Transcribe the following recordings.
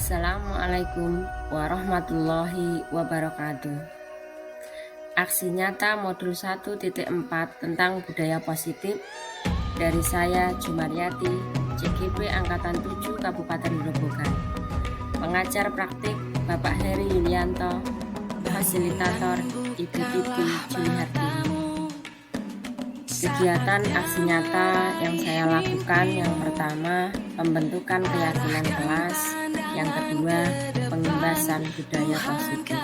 Assalamualaikum warahmatullahi wabarakatuh. Aksi nyata modul 1.4 tentang budaya positif dari saya Jumaryati, CGP Angkatan 7 Kabupaten Grobogan. Pengajar praktik Bapak Heri Yulianto, fasilitator Ibu Titi Julihartini. Kegiatan aksi nyata yang saya lakukan yang pertama, pembentukan keyakinan kelas, yang kedua, pengembasan budaya positif.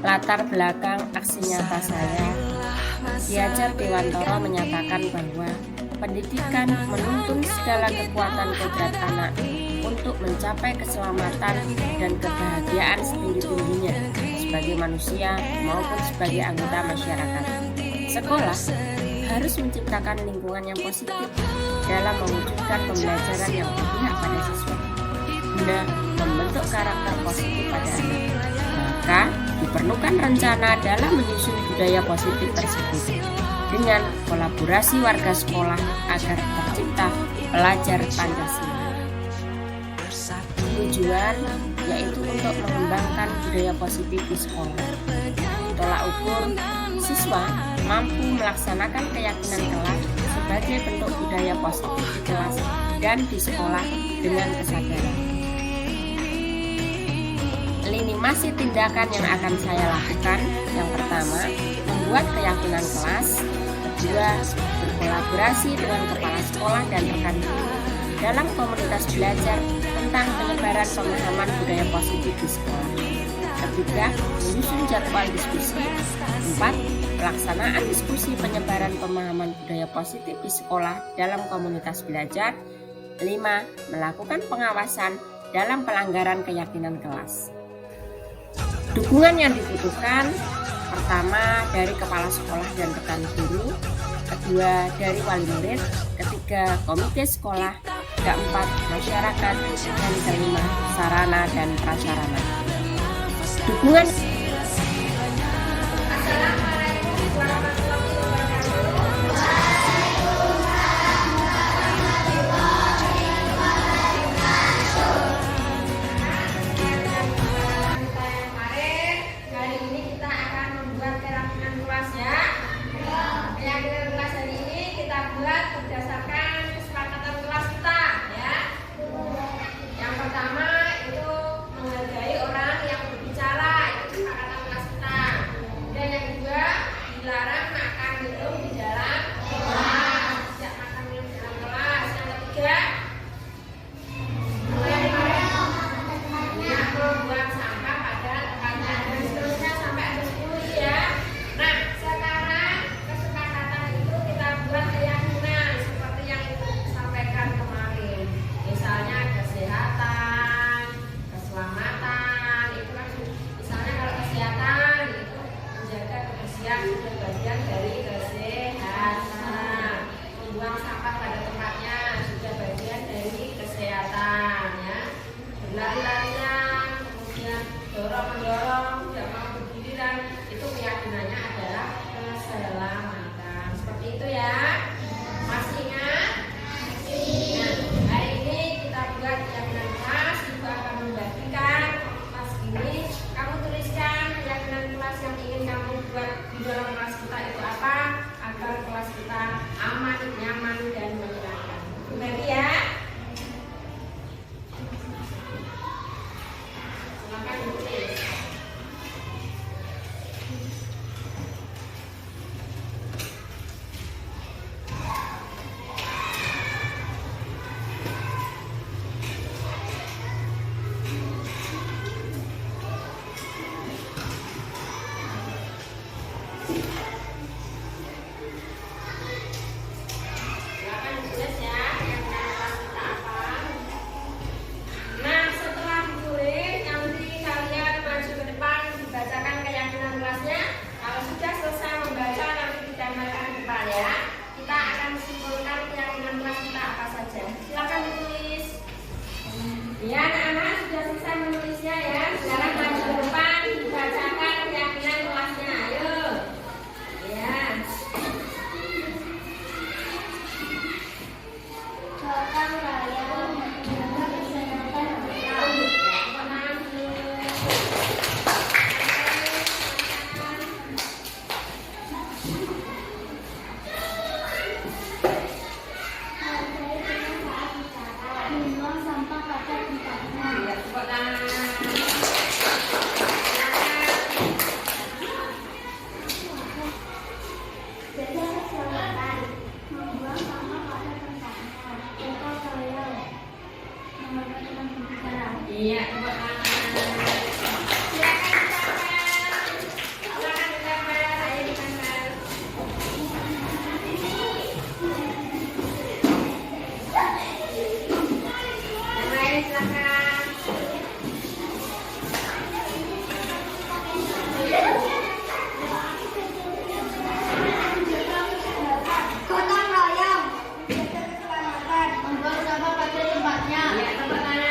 Latar belakang aksi nyata saya, Ki Hajar Dewantoro menyatakan bahwa pendidikan menuntun segala kekuatan kodrat anak untuk mencapai keselamatan dan kebahagiaan setinggi-tingginya sebagai manusia maupun sebagai anggota masyarakat. Sekolah harus menciptakan lingkungan yang positif dalam mewujudkan pembelajaran yang berpihak pada siswa guna membentuk karakter positif pada anak. Maka diperlukan rencana dalam menyusun budaya positif tersebut dengan kolaborasi warga sekolah agar tercipta pelajar Pancasila. Tujuan yaitu untuk mengembangkan budaya positif di sekolah. Tolak ukur, siswa mampu melaksanakan keyakinan kelas sebagai bentuk budaya positif di kelas dan di sekolah dengan kesadaran. Lini masa tindakan yang akan saya lakukan, yang pertama, membuat keyakinan kelas, kedua, berkolaborasi dengan kepala sekolah dan rekan guru dalam komunitas belajar tentang penyebaran pemahaman budaya positif di sekolah. Ketiga, menyusun jadwal diskusi. Empat, pelaksanaan diskusi penyebaran pemahaman budaya positif di sekolah dalam komunitas belajar. Lima, melakukan pengawasan dalam pelanggaran keyakinan kelas. Dukungan yang dibutuhkan, pertama dari kepala sekolah dan rekan guru, kedua dari wali murid, ketiga komite sekolah, keempat masyarakat, dan kelima sarana dan prasarana. Dukungan Iya, tepuk tangan. Silakan ditempel, ayo ditempel. Yang lain silakan. Gotong royong menjaga keselamatan, membuang sampah pada tempatnya. Iya, tepuk tangan.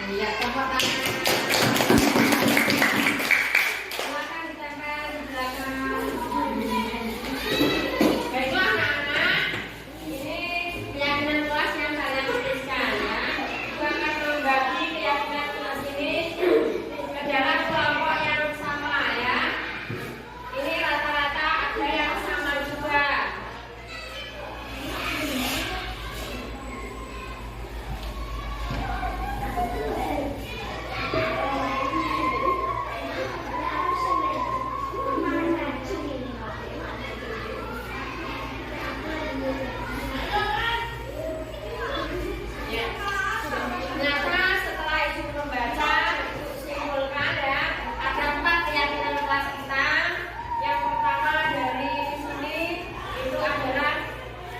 Iya, tepuk tangan. Silakan ditempel di belakang. Baiklah anak-anak, ini keyakinan kelas yang saya tuliskan ya. Kita akan membagi keyakinan kelas ini ke dalam kelompok yang sama ya. Ini rata-rata ada yang sama juga. Ya. Ternyata setelah ibu membaca, ibu simpulkan ya, ada 4 keyakinan kelas kita. Yang pertama dari sini itu adalah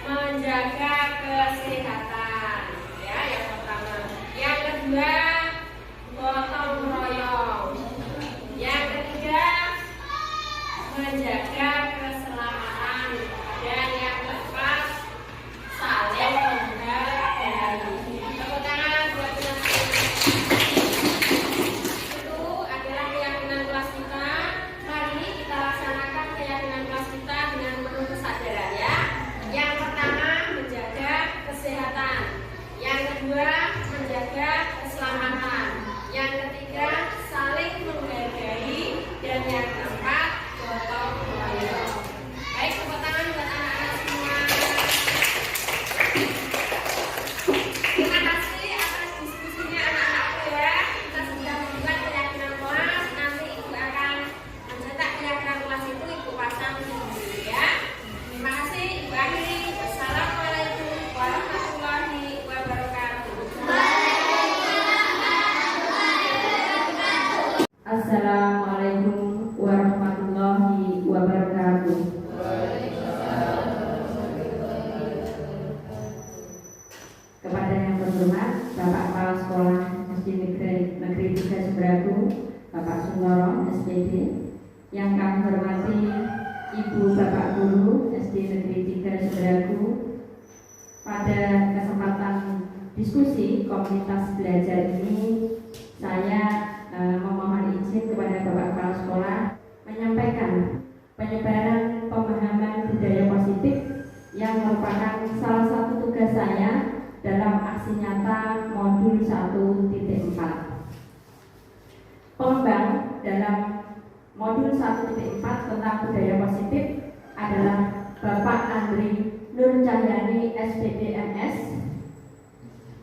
menjaga kesehatan. Ya, yang pertama. Yang kedua, gotong royong. Yang ketiga, menjaga keselamatan. Dan yang keempat, saling menghargai. Tepuk tangan buat kelas ini. Itu adalah keyakinan kelas kita. Mari kita laksanakan keyakinan kelas kita dengan penuh kesadaran ya. Yang pertama, menjaga kesehatan. Yang kedua, menjaga keselamatan. Yang ketiga, saling menghargai. Dan yang keempat, gotong royong. Baik, tepuk tangan buat anak-anak semua. Terima kasih atas diskusinya anak-anakku ya. Kita sudah membuat keyakinan kelas. Nanti ibu akan mencetak keyakinan kelas itu ibu pasang di sini ya. Terima kasih, ibu akhiri. Wassalamualaikum warahmatullahi wabarakatuh. Assalamualaikum warahmatullahi wabarakatuh. Kepada yang terhormat Bapak Kepala Sekolah SD Negeri 3 Sebragu, Bapak Sundoro SPD, yang kami hormati Ibu Bapak Guru SD Negeri 3 Sebragu, pada kesempatan diskusi komunitas belajar ini saya memohon izin kepada Bapak Kepala Sekolah menyampaikan penyebaran pemahaman budaya positif yang merupakan salah satu tugas saya dalam aksi nyata modul 1.4. Pengembang dalam modul 1.4 tentang budaya positif adalah Bapak Andri Nur Cahyani SPD MS,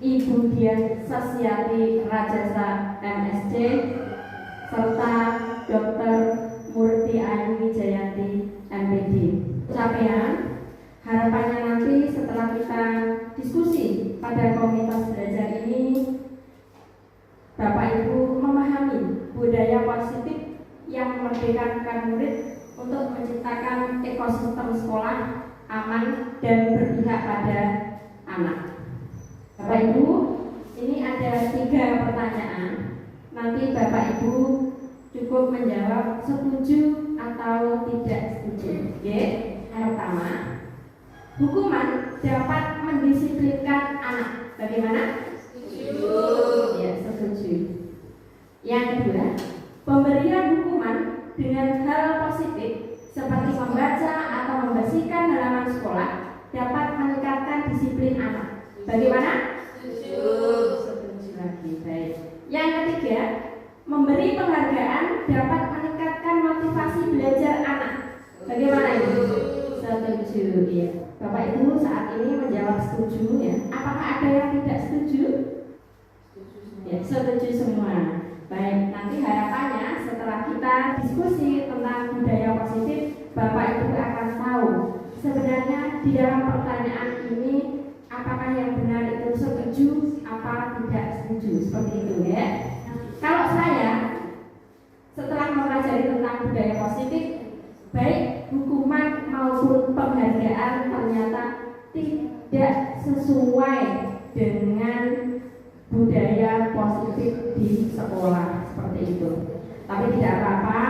Ibu Dian Sasyati Rajasa MSc, serta Dr. Murti Ayu Wijayanti MPD. Capaian harapannya nanti setelah kita diskusi pada komunitas belajar ini, Bapak Ibu memahami budaya positif yang memerdekakan murid untuk menciptakan ekosistem sekolah aman dan berpihak pada anak. Bapak Ibu, ini ada 3 pertanyaan. Nanti Bapak Ibu cukup menjawab setuju atau tidak setuju. Yang pertama, hukuman dapat mendisiplinkan anak. Bagaimana? Setuju. Ya, setuju. Yang kedua, pemberian hukuman dengan hal positif seperti membaca atau membersihkan halaman sekolah dapat meningkatkan disiplin anak. Bagaimana? Setuju. Setuju lagi. Baik. Yang ketiga, memberi penghargaan dapat meningkatkan meningkatkan motivasi belajar anak. Bagaimana ini? Setuju, ya. Bapak Ibu saat ini menjawab setuju, ya. Apakah ada yang tidak setuju? Ya, setuju semua. Baik, nanti harapannya setelah kita diskusi tentang budaya positif, Bapak Ibu akan tahu sebenarnya di dalam pertanyaan ini apakah yang benar itu setuju, apa tidak setuju, seperti itu, ya. Kalau saya setelah mempelajari tentang budaya positif, baik hukuman maupun penghargaan ternyata tidak sesuai dengan budaya positif di sekolah, seperti itu. Tapi tidak apa-apa,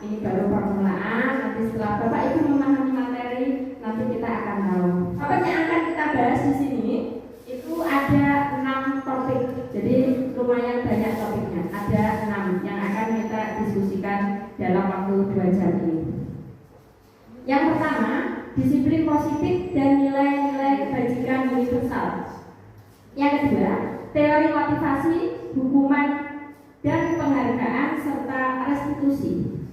ini baru permulaan. Nanti setelah Bapak Ibu memahami materi, nanti kita akan tahu. Apa yang akan kita bahas di sini itu ada 6 topik. Jadi lumayan banyak topiknya. Ada 6 yang akan kita diskusikan dalam waktu 2 jam ini. Yang pertama, disiplin positif dan nilai-nilai kebajikan universal. Yang kedua, teori motivasi, hukuman, dan penghargaan serta restitusi.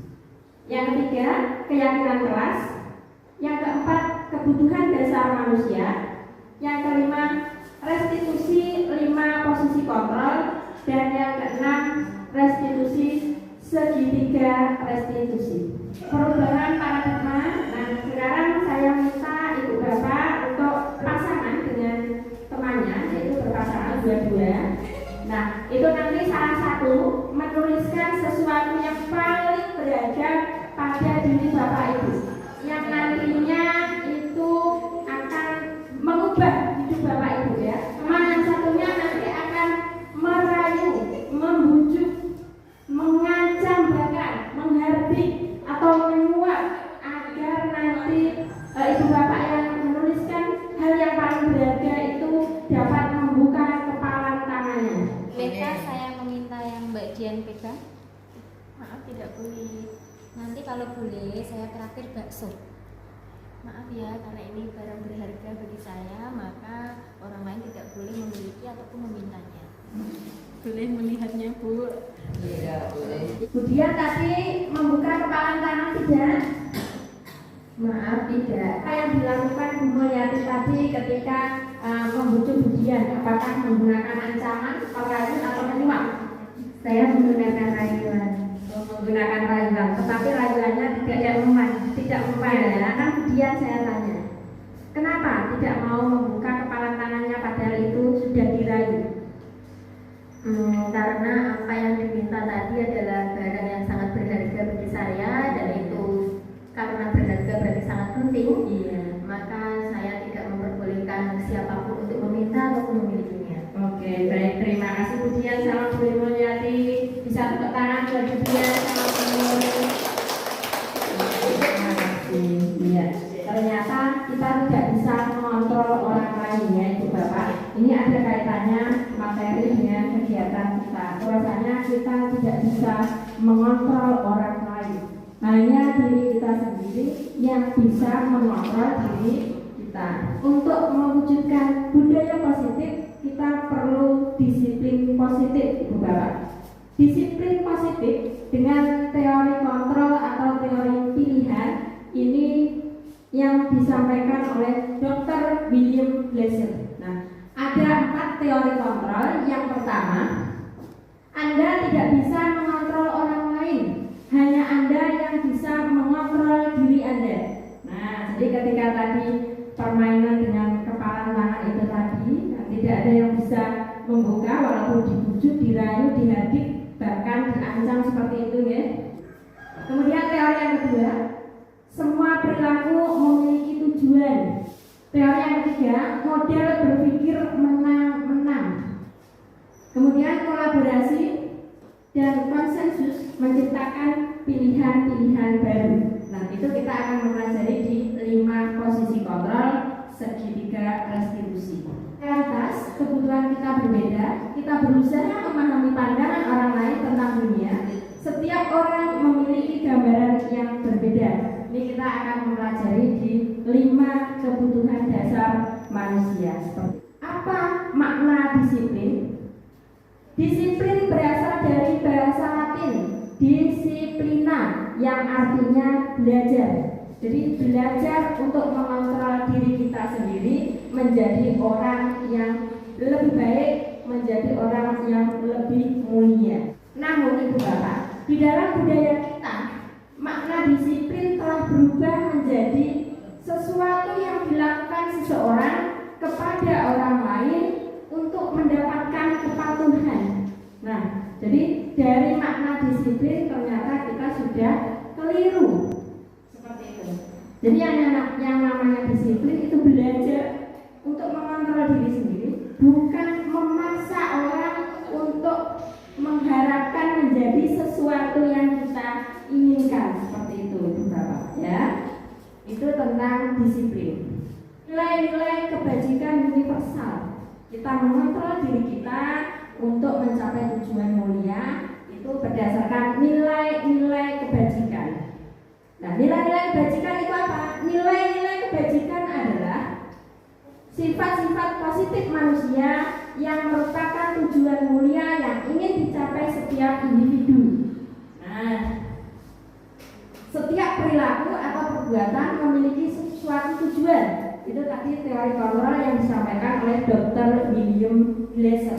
Yang ketiga, keyakinan kelas. Yang keempat, kebutuhan dasar manusia. Yang kelima, restitusi 5 posisi kontrol. Dan yang keenam, restitusi segitiga restitusi. Perubahan paradigma. Nah, sekarang saya minta ibu bapak untuk pasangan dengan temannya, yaitu berpasangan dua-dua. Nah, itu nanti salah satu menuliskan sesuatu yang paling berharga pada diri bapak ibu, yang nantinya itu akan mengubah hidup bapak ibu, ya. Teman yang satunya nanti akan merayu, membujuk, mengancam, bahkan menghardik atau menyuap agar nanti ibu bapak yang menuliskan hal yang paling berharga itu dapat membuka kepalan tangannya. Peka, saya meminta yang Mbak Dian pegang. Maaf tidak boleh. Nanti kalau boleh saya traktir bakso. Maaf ya, karena ini barang berharga bagi saya, maka orang lain tidak boleh memiliki ataupun memintanya. Boleh melihatnya, Bu? Iya, boleh. Kemudian tadi membuka kepalan tangan tidak? Maaf, tidak. Apa yang dilakukan Bu Mulyati tadi ketika membujuk Budian? Apakah menggunakan ancaman, perayaan, atau menyuap? Saya menggunakan rayuan. Menggunakan rayuan, tetapi rayuannya tidak mempan, ya. Kan Budian saya tanya, kenapa tidak mau membuka kepalan tangannya padahal itu sudah dirayu? Karena apa yang diminta tadi adalah barang yang sangat berharga bagi saya, dan itu karena berharga berarti sangat penting. Iya. Maka saya tidak memperbolehkan siapapun untuk meminta ataupun memilikinya. Oke, baik, terima kasih Budian. Salam Bu Mulyati. Bisa tepuk tangan buat Budian. Salam Bu. Terima kasih. Iya. Ternyata kita tidak bisa mengontrol orang lain, ya Ibu Bapak. Ini ada kaitannya materi dengan kegiatan kita. Rasanya kita tidak bisa mengontrol orang lain. Hanya diri kita sendiri yang bisa mengontrol diri kita. Untuk mewujudkan budaya positif, kita perlu disiplin positif, Ibu Bapak. Disiplin positif dengan teori kontrol atau teori pilihan ini yang disampaikan oleh Dr. William Glasser. Nah, ada 4 teori kontrol. Yang pertama, Anda tidak bisa mengontrol orang lain, hanya Anda yang bisa mengontrol diri Anda. Nah, jadi ketika tadi permainan dengan kepalan tangan itu tadi, tidak ada yang bisa membuka walaupun dibujuk, dirayu, dihadik, bahkan diancam seperti itu, ya. Kemudian teori yang kedua, semua perilaku memiliki tujuan. Teori yang ketiga, model berpikir menang-menang. Kemudian kolaborasi dan konsensus menciptakan pilihan-pilihan baru. Nah, itu kita akan mempelajari di 5 posisi kontrol, segitiga restitusi. Realitas kebutuhan kita berbeda. Kita berusaha memahami pandangan orang lain tentang dunia. Setiap orang memiliki gambaran yang berbeda. Ini kita akan mempelajari di 5 kebutuhan dasar manusia. Apa makna disiplin? Disiplin berasal dari bahasa Latin disiplina, yang artinya belajar. Jadi belajar untuk mengontrol diri kita sendiri menjadi orang yang lebih baik, menjadi orang yang lebih mulia. Namun Ibu Bapak, di dalam budaya kita, makna disiplin telah berubah menjadi sesuatu yang dilakukan seseorang kepada orang lain untuk mendapatkan kepatuhan. Nah, jadi dari makna disiplin ternyata kita sudah keliru. Seperti itu. Jadi yang namanya disiplin itu belajar untuk mengontrol diri sendiri, bukan memaksa orang untuk mengharapkan menjadi sesuatu yang kita inginkan. Seperti itu, Ibu Bapak, ya. Itu tentang disiplin. Nilai-nilai kebajikan universal. Kita mengontrol diri kita untuk mencapai tujuan mulia itu berdasarkan nilai-nilai kebajikan. Nah, nilai-nilai kebajikan itu apa? Nilai-nilai kebajikan adalah sifat-sifat positif manusia yang merupakan tujuan mulia yang ingin dicapai setiap individu. Nah, setiap perilaku atau perbuatan memiliki suatu tujuan. Itu tadi teori kontrol yang disampaikan oleh Dr. William Glasser.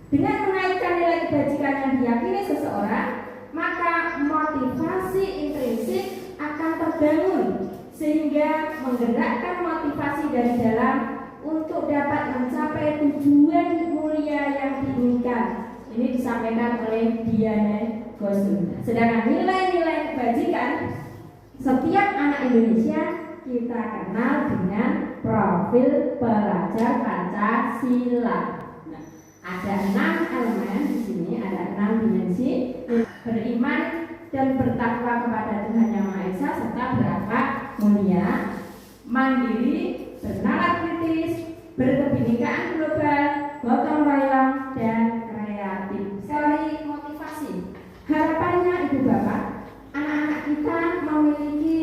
Dengan menaikkan nilai kebajikan yang diyakini seseorang, maka motivasi intrinsik akan terbangun sehingga menggerakkan motivasi dari dalam untuk dapat mencapai tujuan mulia yang diinginkan. Ini disampaikan oleh Diana Gosling. Sedangkan nilai-nilai kebajikan setiap anak Indonesia kita kenal dengan profil pelajar Pancasila. Nah, ada 6 elemen di sini, ada 6 dimensi: beriman dan bertakwa kepada Tuhan Yang Maha Esa serta berakhlak mulia, mandiri, bernalar kritis, berkebinekaan global, gotong royong, dan kreatif. Teori motivasi. Harapannya Ibu Bapak, anak-anak kita memiliki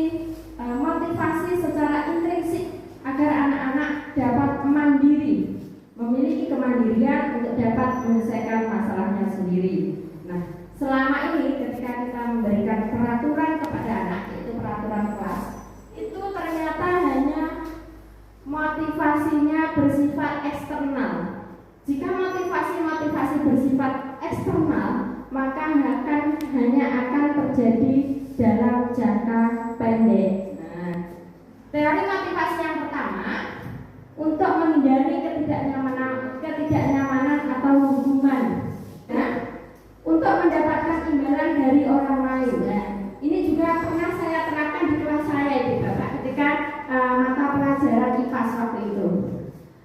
motivasi secara intrinsik agar anak-anak dapat mandiri, memiliki kemandirian untuk dapat menyelesaikan masalahnya sendiri. Nah, selama ini ketika kita memberikan peraturan kepada anak, yaitu peraturan kelas, itu ternyata hanya motivasinya bersifat eksternal. Jika motivasi bersifat eksternal, maka hanya akan terjadi dalam jangka pendek. Nah, teori motivasi yang pertama, untuk menghindari ketidaknyamanan atau hukuman, nah, untuk mendapatkan imbalan dari orang lain. Nah, ini juga pernah saya terapkan di kelas saya, Ibu Bapak, ketika mata pelajaran IPAS waktu itu.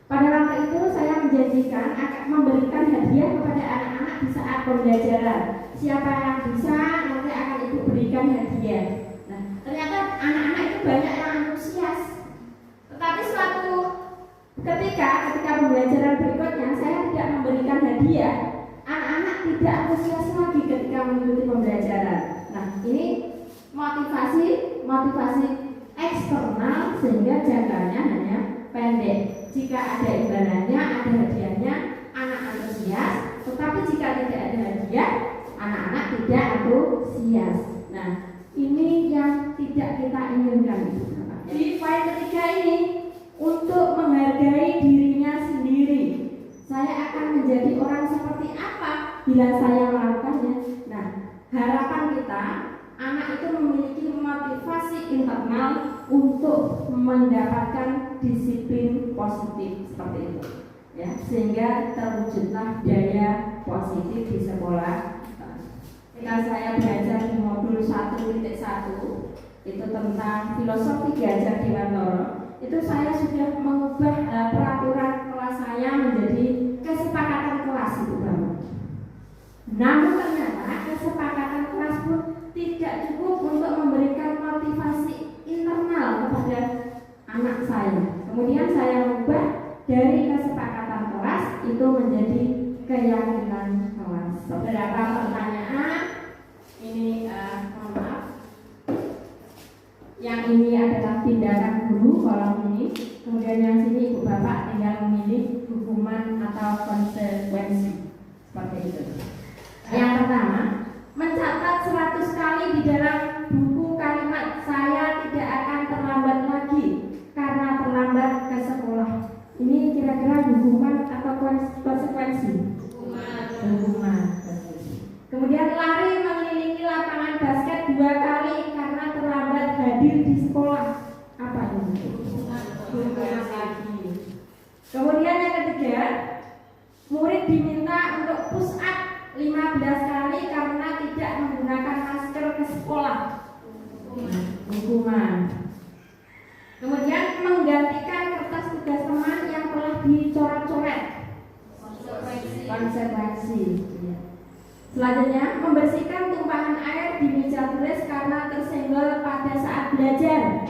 Pada waktu itu saya menjanjikan akan memberikan hadiah kepada anak-anak di saat pembelajaran. Siapa yang bisa, nanti akan Ibu berikan hadiah. Nah, ternyata anak-anak itu banyak yang antusias. Tetapi suatu ketika pembelajaran berikutnya saya tidak memberikan hadiah, anak-anak tidak antusias lagi ketika mengikuti pembelajaran. Nah, ini motivasi eksternal sehingga jangkanya hanya pendek. Jika ada imbalannya, ada hadiahnya, anak antusias. Tetapi jika tidak ada hadiah, anak-anak tidak antusias. Nah, ini yang tidak kita inginkan. Jadi poin ketiga ini, untuk menghargai dirinya sendiri. Saya akan menjadi orang seperti apa bila saya melakukannya? Nah, harapan kita, anak itu memiliki motivasi internal untuk mendapatkan disiplin positif seperti itu, ya, sehingga terwujudlah daya positif di sekolah. Ketika saya belajar di modul 1.1 itu tentang filosofi Ki-Hajar Dewantara, itu saya sudah mengubah peraturan kelas saya menjadi kesepakatan kelas, Ibu Bapak. Namun ternyata kesepakatan kelas pun tidak cukup untuk memberikan motivasi internal kepada anak saya. Kemudian saya mengubah dari kesepakatan kelas itu menjadi keyakinan kelas. Beberapa pertanyaan ini, mohon maaf. Yang ini adalah tindakan guru kolom ini. Kemudian yang sini Ibu Bapak tinggal memilih hukuman atau konsekuensi seperti itu. Yang pertama, mencatat 100 kali di dalam buku kalimat saya tidak akan terlambat lagi karena terlambat ke sekolah. Ini kira-kira hukuman atau konsekuensi? Hukuman. Kemudian lari mengelilingi lapangan basket 2 kali karena terlambat hadir di sekolah. Apa itu? Hukuman lagi. Kemudian yang ketiga, murid diminta untuk push up 15 kali karena tidak menggunakan masker ke sekolah. Hukuman. Kemudian menggantikan kertas tugas teman yang telah dicoret-coret. Konsekuensi. Selanjutnya, membersihkan tumpahan air di meja tulis karena tersenggol pada saat belajar.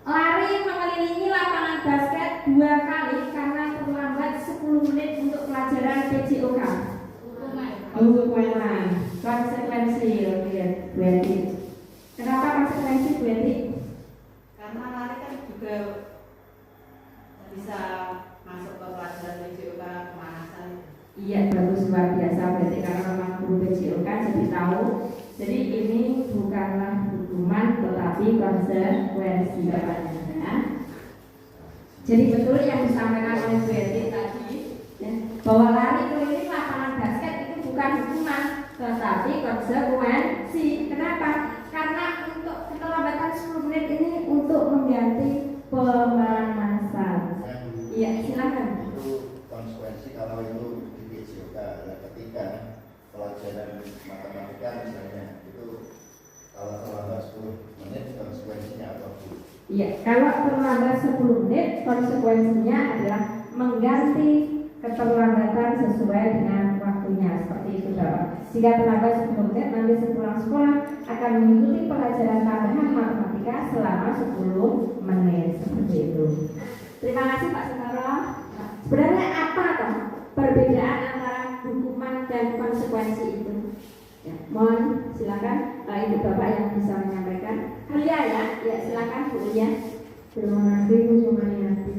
Lari mengelilingi lapangan basket 2 kali karena terlambat 10 menit untuk pelajaran PJOK. Hukuman. Konsekuensi. Oke, Bu Edi. Kenapa konsekuensi, Bu Edi? Karena lari kan juga bisa masuk ke pelajaran PJOK pemanasan. Iya, bagus, luar biasa. Berarti karena memang guru PJOK jadi tahu. Jadi ini bukanlah hukuman tetapi konsekuensi katanya. Jadi betul yang disampaikan oleh Bu Edi tadi ya, bahwa lari keliling lapangan basket itu bukan hukuman tetapi konsekuensi. Kenapa? Karena untuk keterlambatan 10 menit ini untuk mengganti pemanasan. Iya, silakan. Itu konsekuensi kalau itu di PJOK ketika pelajaran matematika misalnya itu kalau terlambat 10 menit konsekuensinya apa Bu? Iya, kalau terlambat 10 menit konsekuensinya adalah mengganti keterlambatan sesuai dengan waktunya, seperti itu Bapak. Jika terlambat 10 menit nanti sepulang sekolah akan mengikuti pelajaran tambahan matematika selama 10 menit, seperti itu. Terima kasih Pak Sutaro. Sebenarnya apa toh perbedaan antara hukuman dan konsekuensi itu? Ya, mohon silakan Ibu Bapak yang bisa menyampaikan. Lia ya, silakan Bu Lia. Terima kasih Bu Sumayati.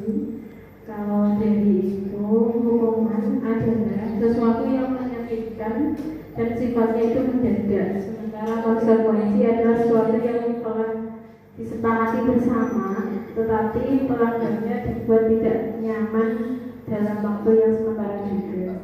Kalau dari itu hukuman adalah sesuatu yang menyakitkan dan sifatnya itu mendadak. Sementara konsekuensi adalah sesuatu yang telah disepakati bersama, tetapi pelanggarnya dibuat tidak nyaman dalam waktu yang sementara juga.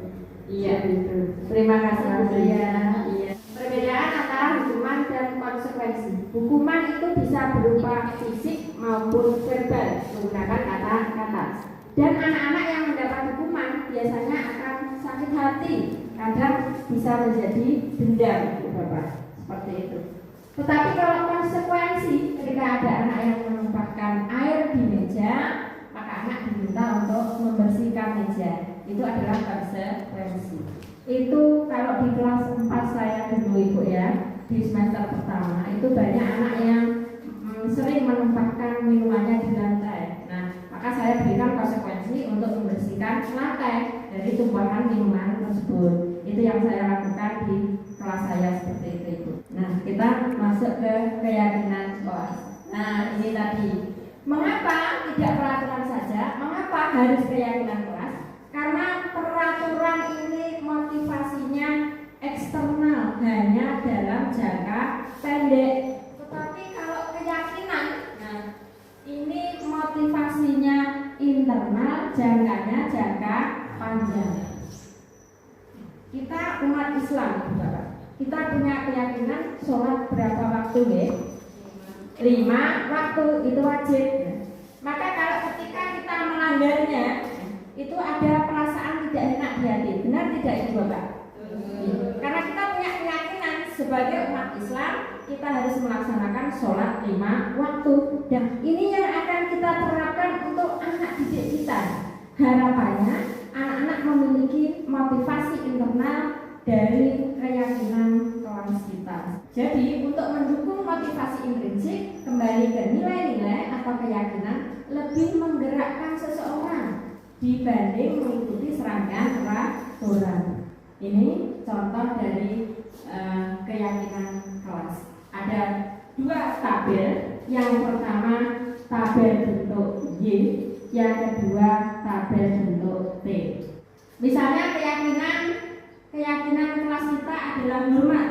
Iya, itu. Terima kasih Bu Lia. Iya. Perbedaan antara hukuman dan konsekuensi. Hukuman itu bisa berupa fisik maupun verbal menggunakan kata-kata. Dan anak-anak yang mendapat hukuman biasanya akan sakit hati, kadang bisa menjadi dendam, Bu Bapak. Seperti itu. Tetapi kalau konsekuensi, ketika ada anak yang menumpahkan air di meja, maka anak diminta untuk membersihkan meja. Itu adalah konsekuensi. Itu kalau di kelas 4 saya dulu Ibu ya, di semester pertama itu banyak anak yang sering menumpahkan minumannya di lantai. Nah, maka saya berikan konsekuensi untuk membersihkan lantai dari tumpahan minuman tersebut. Itu yang saya lakukan di kelas saya seperti itu. Nah, kita masuk ke keyakinan kelas. Nah, ini tadi. Mengapa tidak peraturan saja? Mengapa harus keyakinan kelas? Karena peraturan ini motivasinya eksternal, hanya dalam jangka pendek. Tetapi kalau keyakinan, nah ini motivasinya internal, jangkanya jangka panjang. Kita umat Islam, Bapak. Kita punya keyakinan sholat berapa waktu ya? 5 waktu itu wajib. Maka kalau ketika kita melanggarnya, itu ada perasaan tidak enak di hati. Benar tidak itu Bapak? Karena kita punya keyakinan sebagai umat Islam kita harus melaksanakan sholat 5 waktu. Dan ini yang akan kita terapkan untuk anak didik kita. Harapannya anak-anak memiliki motivasi internal dari keyakinan kelas kita. Jadi untuk mendukung motivasi intrinsik, kembali ke nilai-nilai atau keyakinan lebih menggerakkan seseorang dibanding mengikuti serangkaian peraturan. Ini contoh dari keyakinan kelas. Ada 2 tabel. Yang pertama tabel bentuk Y, yang kedua tabel bentuk T. Misalnya keyakinan kelas kita adalah hormat.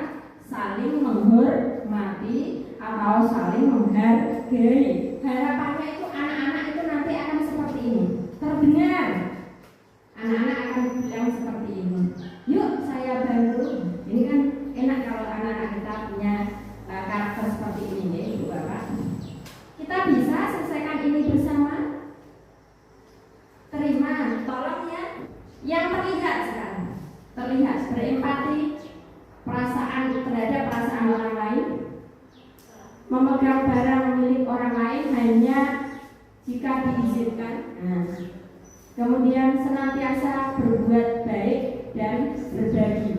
saling menghormati atau saling menghargai. Harapannya itu anak-anak itu nanti akan seperti ini, terdengar. Anak-anak akan bilang seperti ini, yuk saya bantu. Ini kan enak kalau anak-anak kita punya karakter seperti ini ya Ibu Bapak. Kita bisa selesaikan ini bersama. Terima, tolong ya. Yang terlihat sekarang, terlihat berempati, perasaan terhadap perasaan orang lain, memegang barang milik orang lain hanya jika diizinkan. Kemudian senantiasa berbuat baik dan berbagi.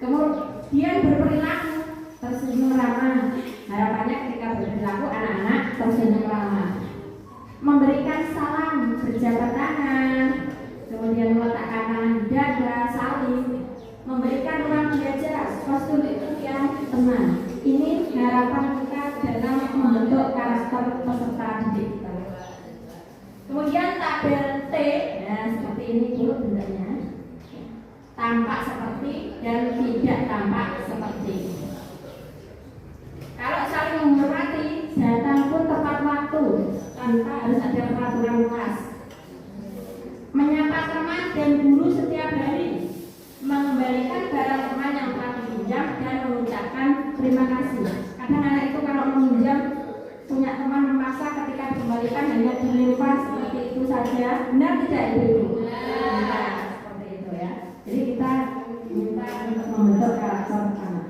Kemudian berperilaku tersenyum ramah. Harapannya ketika berperilaku anak-anak tersenyum ramah. Memberikan salam, berjabat tangan, kemudian meletakkan tangan di dada, saling. Memberikan ruang belajar, postur itu yang tenang. Ini harapan kita dalam membentuk karakter peserta didik kita. Kemudian tabel T, nah seperti ini dulu bentuknya. Tampak seperti dan tidak tampak seperti. Kalau saling menghormati, datang pun tepat waktu tanpa harus ada peraturan kelas. Menyapa teman dan guru setiap hari. Mengembalikan barang teman yang telah dipinjam dan mengucapkan terima kasih. Kadang anak itu kalau meminjam punya teman memaksa ketika dikembalikan hanya dilempar seperti itu saja. Benar tidak Ibu? Nah, seperti itu ya. Jadi kita minta untuk membentuk karakter anak.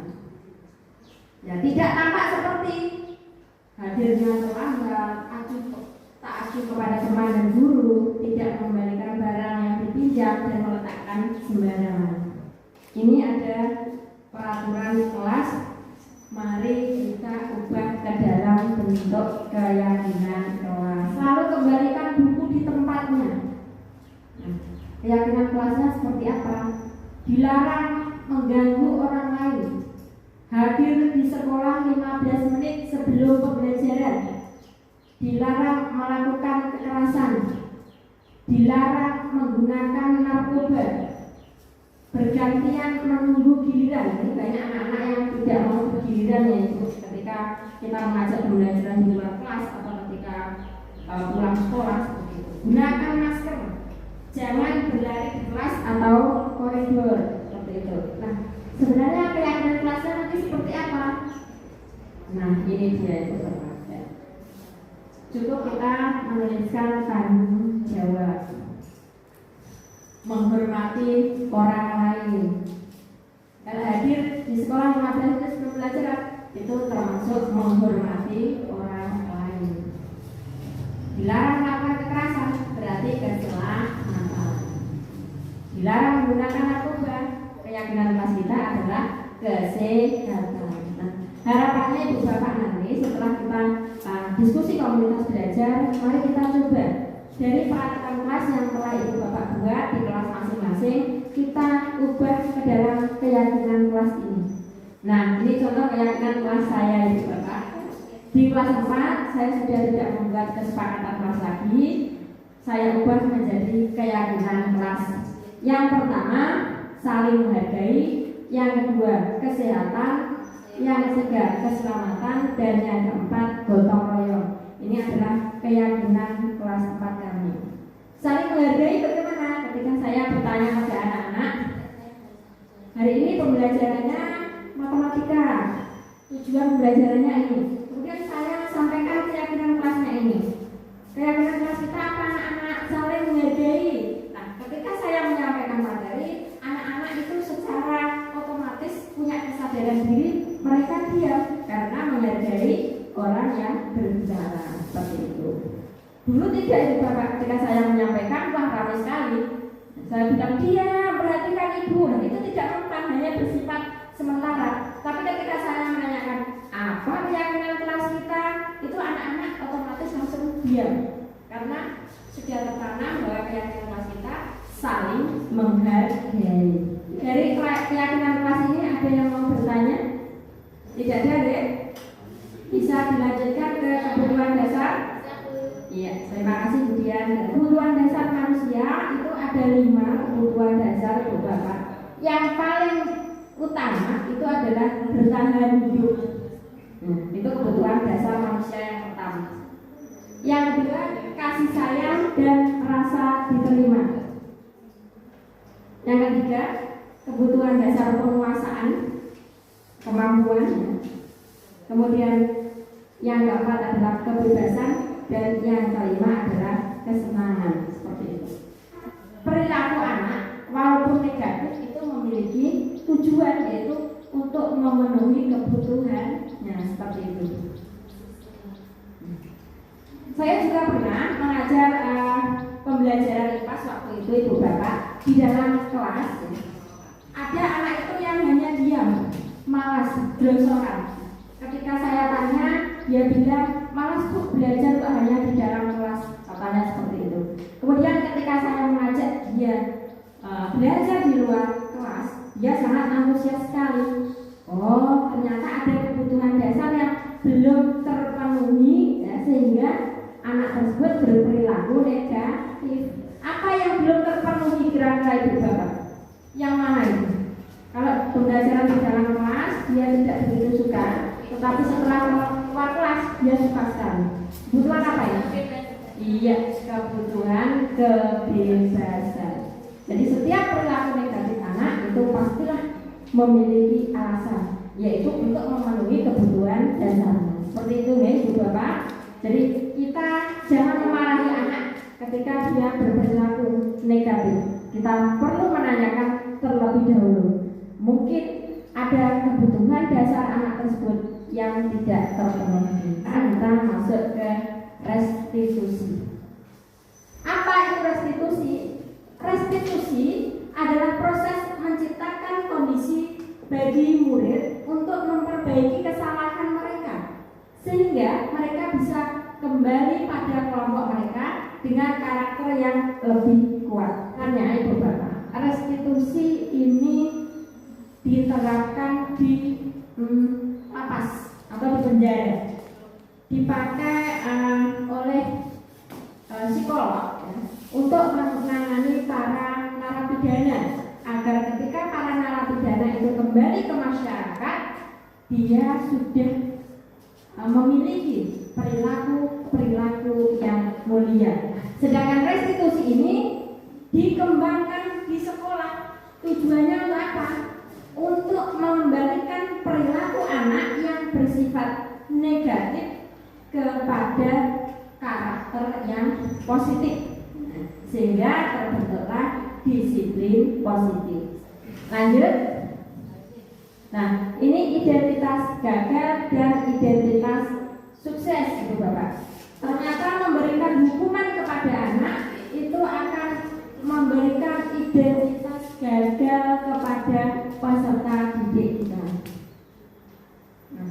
Ya, tidak tampak seperti hadirnya terlambat, tak acuh kepada teman dan guru, tidak mengembalikan barang yang dipinjam dan meletakkan sembarangan. Ini ada peraturan kelas. Mari kita ubah ke dalam bentuk keyakinan kelas. Lalu kembalikan buku di tempatnya. Keyakinan kelasnya seperti apa? Dilarang mengganggu orang lain. Hadir di sekolah 15 menit sebelum pembelajaran. Dilarang melakukan kekerasan. Dilarang menggunakan narkoba. Bergantian menunggu giliran. Ini banyak anak-anak yang tidak mau bergiliran ya Ibu. Ketika kita mengajak pembelajaran di luar kelas atau ketika pulang sekolah seperti itu. Gunakan masker. Jangan berlari di kelas atau koridor seperti itu. Nah, sebenarnya keyakinan kelasnya nanti seperti apa? Nah, ini dia itu Bapak. Cukup kita menuliskan tanggung jawab. Menghormati orang lain. Kalau hadir di sekolah 15 menit sebelum belajar itu termasuk menghormati orang lain. Dilarang melakukan kekerasan berarti keselamatan. Dilarang menggunakan narkoba. Keyakinan kelas kita adalah kesehatan. Nah, harapannya Ibu Bapak nanti setelah kita diskusi komunitas belajar, mari kita coba dari peraturan kelas yang telah Ibu Bapak buat di kelas masing-masing, kita ubah ke dalam keyakinan kelas ini. Nah, ini contoh keyakinan kelas saya Ibu Bapak. Di kelas 4, saya sudah tidak membuat kesepakatan kelas lagi. Saya ubah menjadi keyakinan kelas. Yang pertama, saling menghargai. Yang kedua, kesehatan. Yang ketiga, keselamatan. Dan yang keempat, gotong royong. Ini adalah keyakinan kelas 4 kami. Saling menghargai bagaimana? Ketika saya bertanya pada anak-anak, hari ini pembelajarannya matematika, tujuan pembelajarannya ini. Kemudian saya sampaikan keyakinan kelasnya ini. Keyakinan kelas kita apa anak-anak? Saling menghargai. Nah, ketika saya menyampaikan materi, anak-anak itu secara otomatis punya kesadaran diri, mereka diam karena menghargai orang yang berbicara seperti itu. Dulu tidak Ibu Bapak, ketika saya menyampaikan, wah ramai sekali. Saya bilang diam, perhatikan Ibu. Nah, itu tidak mempan, hanya bersifat sementara. Tapi ketika saya menanyakan apa keyakinan kelas kita, itu anak-anak otomatis langsung diam karena sudah tertanam bahwa keyakinan kelas kita saling menghargai. Dari keyakinan kelas ini ada yang mau bertanya? Tidak ada, Dek? Bisa dilanjutkan ke kebutuhan dasar? Iya, terima kasih Bu Dian. Kebutuhan dasar manusia itu ada 5 kebutuhan dasar Ibu Bapak. Yang paling utama adalah bertahan hidup. Itu kebutuhan dasar manusia yang pertama. Yang kedua, kasih sayang dan rasa diterima. Yang ketiga, kebutuhan dasar penguasaan, kemampuan. Kemudian yang keempat adalah kebebasan, dan yang kelima adalah kesenangan. Seperti itu. Perilaku anak walaupun negatif itu memiliki tujuan, yaitu untuk memenuhi kebutuhannya. Seperti itu. Saya juga pernah mengajar pembelajaran IPA waktu itu, Ibu Bapak, di dalam kelas. Ada anak itu yang hanya diam, malas, blosoran. Ketika saya tanya, dia bilang malas Bu, belajar kok hanya di dalam kelas, katanya seperti itu. Kemudian ketika saya mengajak dia belajar di luar kelas, dia sangat antusias sekali. Oh, ternyata ada kebutuhan dasar yang belum terpenuhi, ya, sehingga anak tersebut berperilaku negatif. Apa yang belum terpenuhi kira-kira Ibu Bapak? Yang mana itu? Kalau pembelajaran di dalam kelas dia tidak begitu suka, tetapi setelah keluar kelas dia suka sekali. Kebutuhan apa ya? Iya, kebutuhan kebebasan. Jadi setiap perilaku negatif anak itu pastilah memiliki alasan, yaitu untuk memenuhi kebutuhan dasarnya. Seperti itu ya Ibu Bapak. Jadi kita jangan memarahi anak ketika dia berperilaku negatif. Kita perlu menanyakan terlebih dahulu. Mungkin ada kebutuhan dasar anak tersebut yang tidak terpenuhi. Kita masuk ke restitusi. Apa itu restitusi? Restitusi adalah proses menciptakan kondisi bagi murid untuk memperbaiki kesalahan mereka, sehingga mereka bisa kembali pada kelompok mereka dengan karakter yang lebih kuat. Hanya Ibu Bapak, restitusi ini diterapkan di lapas atau di penjara, dipakai oleh psikolog ya, untuk menangani para narapidana agar ketika para narapidana itu kembali ke masyarakat, dia sudah memiliki perilaku yang mulia. Sedangkan restitusi ini dikembangkan di sekolah. Tujuannya untuk apa? Untuk mengembalikan perilaku anak yang bersifat negatif kepada karakter yang positif, sehingga terbentuklah disiplin positif. Lanjut. Nah, ini identitas gagal dan identitas sukses Ibu Bapak. Ternyata memberikan hukuman kepada anak itu akan memberikan identitas gagal kepada peserta didik kita. Nah,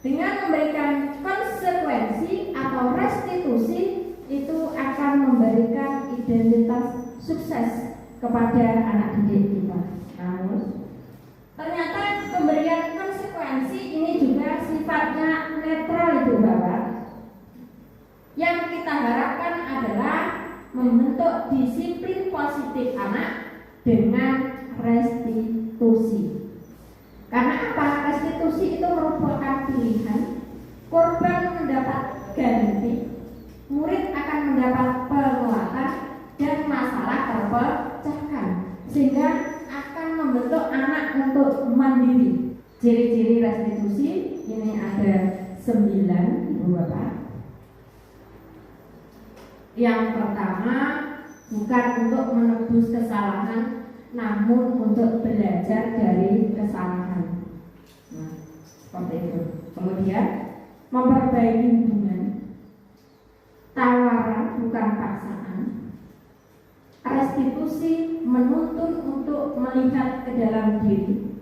dengan memberikan konsekuensi atau restitusi itu akan memberikan identitas sukses kepada anak didik kita. Namun ternyata pemberian konsekuensi ini juga sifatnya netral Ibu Bapak. Yang kita harapkan adalah membentuk disiplin positif anak dengan restitusi. Karena apa? Restitusi itu merupakan pilihan. Korban mendapat ganti, murid akan mendapat penguatan, dan masalah terpecahkan, sehingga akan membentuk anak untuk mandiri. Ciri-ciri restitusi ini ada 9 Ibu Bapak. Yang pertama, bukan untuk menebus kesalahan, namun untuk belajar dari kesalahan. Nah, seperti itu. Kemudian memperbaiki hubungan, tawaran bukan paksaan. Restitusi menuntun untuk melihat ke dalam diri.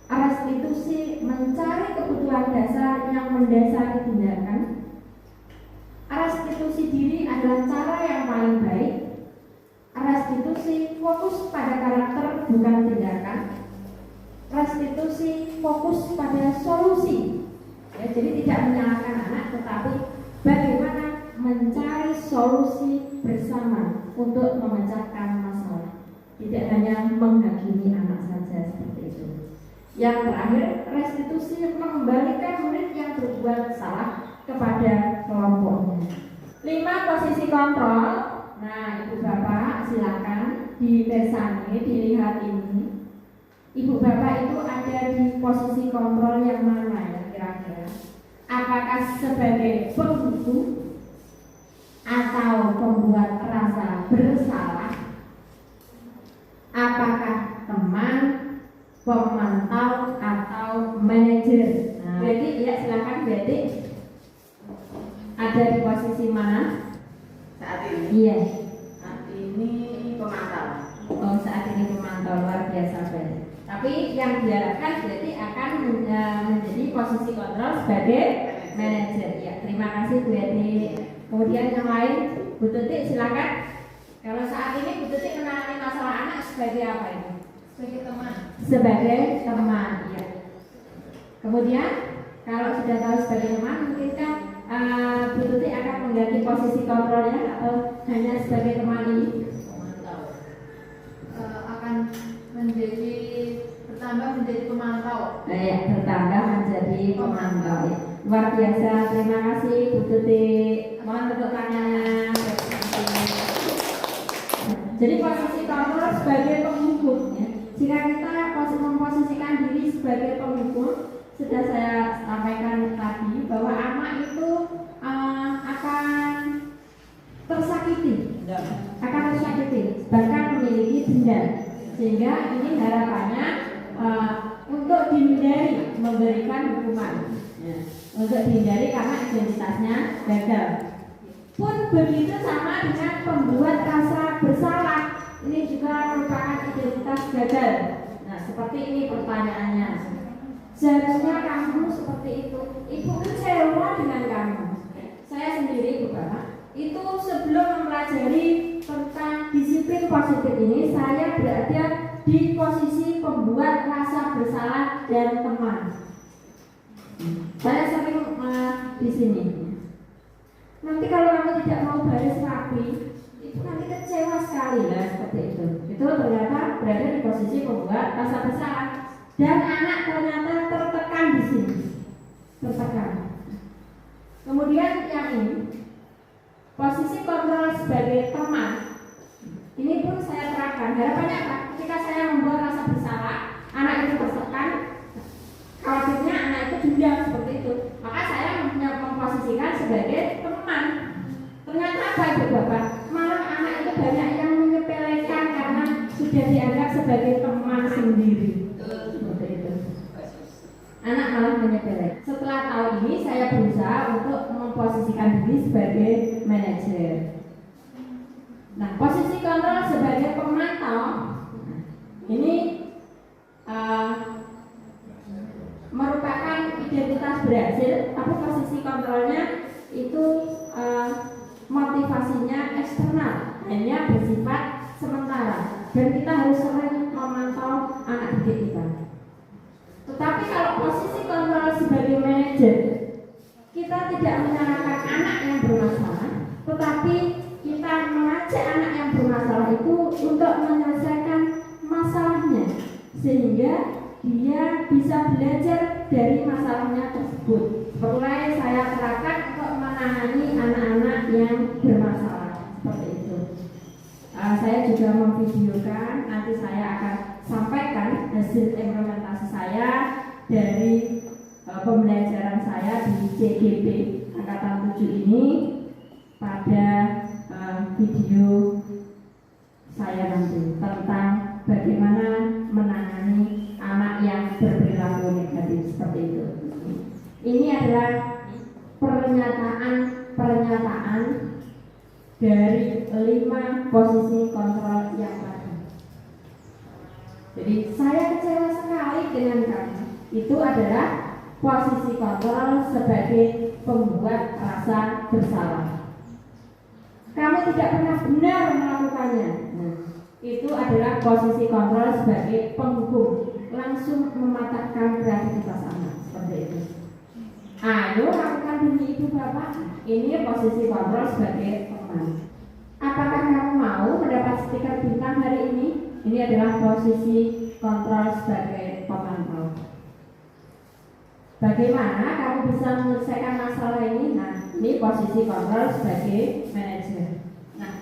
Restitusi mencari kebutuhan dasar yang mendasari tindakan. Restitusi diri adalah cara yang paling baik. Restitusi fokus pada karakter bukan tindakan. Restitusi fokus pada solusi. Ya, jadi tidak menyalahkan anak, tetapi bagaimana mencari solusi bersama untuk memecahkan masalah. Tidak hanya menghakimi anak saja seperti itu. Yang terakhir, restitusi mengembalikan murid yang berbuat salah kepada kelompoknya. 5. Posisi kontrol. Nah, Ibu Bapak silakan dibesani, dilihat ini. Ibu Bapak itu ada di posisi kontrol yang mana ya kira-kira? Apakah sebagai penghukum atau pembuat rasa bersalah? Apakah teman, pemantau, atau manajer? Nah, Betty, ya silakan Betty. Ada di posisi mana? Saat ini. Iya. Saat ini pemantau. Oh, saat ini pemantau, luar biasa Betty. Tapi yang diharapkan berarti akan menjadi posisi kontrol sebagai manajer. Ya, terima kasih Bu Edi. Kemudian yang lain, Bu Tuti silakan. Kalau saat ini Bu Tuti menangani masalah anak sebagai apa ini? Sebagai teman. Sebagai teman, ya. Kemudian kalau sudah tahu sebagai teman, mungkinkah Bu Tuti akan mengganti posisi kontrolnya atau hanya sebagai teman ini? Pemantau. Akan menjadi bertambah menjadi pemantau. Ya, bertambah menjadi pemantau. Ya. Luar biasa, terima kasih Bu Tuti. Mohon tepuk tangannya. Jadi posisi kontrol sebagai penghukum. Ya. Jika kita memposisikan diri sebagai penghukum, sudah saya sampaikan tadi bahwa anak itu akan tersakiti, bahkan memiliki dendam. Sehingga ini harapannya untuk dihindari memberikan hukuman, ya. Untuk dihindari karena identitasnya gagal. Pun begitu sama dengan pembuat rasa bersalah, ini juga merupakan identitas gagal. Nah, seperti ini pertanyaannya. Seharusnya kamu seperti itu. Ibu kecewa dengan kamu. Saya sendiri, Bu Bapak, itu sebelum mempelajari tentang disiplin positif ini, saya berada di posisi pembuat rasa bersalah dan teman. Saya sering di sini. Nanti kalau kamu tidak mau baris rapi, itu nanti kecewa sekali lah seperti itu. Itu ternyata berada di posisi pembuat rasa bersalah dan anak ternyata tertekan di sini, tertekan. Kemudian yang ini, posisi kontrol sebagai teman. Ini pun saya terapkan. Harapannya apa? Ketika saya membuat rasa bersalah, anak itu tertekan, khawatirnya anak itu dendam seperti itu. Maka saya memposisikan sebagai teman. Ternyata apa Ibu Bapak? Malah anak itu banyak yang menyepelekan karena sudah dianggap sebagai teman sendiri. Seperti itu. Anak malah menyepelekan. Setelah tahu ini, saya berusaha untuk memposisikan diri sebagai manajer. Nah, posisi kontrol sebagai pemantau ini merupakan identitas berhasil, tapi posisi kontrolnya itu motivasinya eksternal, hanya bersifat sementara, dan kita harus sering memantau anak didik kita. Tetapi kalau posisi kontrol sebagai manajer, kita tidak menyalahkan anak yang bermasalah, tetapi kita mengajak anak yang bermasalah itu untuk menyelesaikan masalahnya, sehingga dia bisa belajar dari masalahnya tersebut. Mulai saya terapkan untuk menangani anak-anak yang bermasalah seperti itu. Saya juga memvideokan, nanti saya akan sampaikan hasil implementasi saya dari pembelajaran saya di CGP Angkatan 7 ini pada video saya nanti tentang bagaimana menangani anak yang berperilaku negatif seperti itu. Ini adalah pernyataan dari 5 posisi kontrol yang tadi. Jadi saya kecewa sekali dengan kamu. Itu adalah posisi kontrol sebagai pembuat rasa bersalah. Kamu tidak pernah benar melakukannya. Nah, itu adalah posisi kontrol sebagai penghukum, langsung mematahkan kreativitas anak seperti itu. Ayo lakukan demi ibu bapak. Ini posisi kontrol sebagai teman. Apakah kamu mau mendapat stiker bintang hari ini? Ini adalah posisi kontrol sebagai pemantau. Bagaimana kamu bisa menyelesaikan masalah ini? Nah, ini posisi kontrol sebagai manajer. Nah,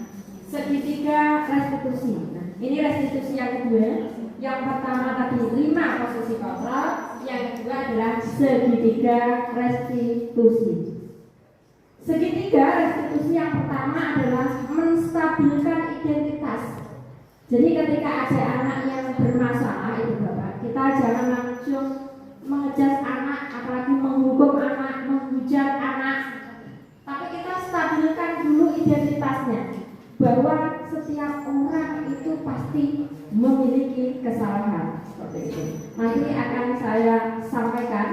segitiga restitusi. Nah, ini restitusi yang kedua. Yang pertama tadi 5 posisi kontrol, yang kedua adalah segitiga restitusi. Segitiga restitusi yang pertama adalah menstabilkan identitas. Jadi ketika ada anak yang bermasalah itu Bapak, kita jangan langsung mengejas anak, apalagi menghukum anak, menghujat anak. Tapi kita stabilkan dulu identitasnya, bahwa setiap orang itu pasti memiliki kesalahan seperti itu. Nanti akan saya sampaikan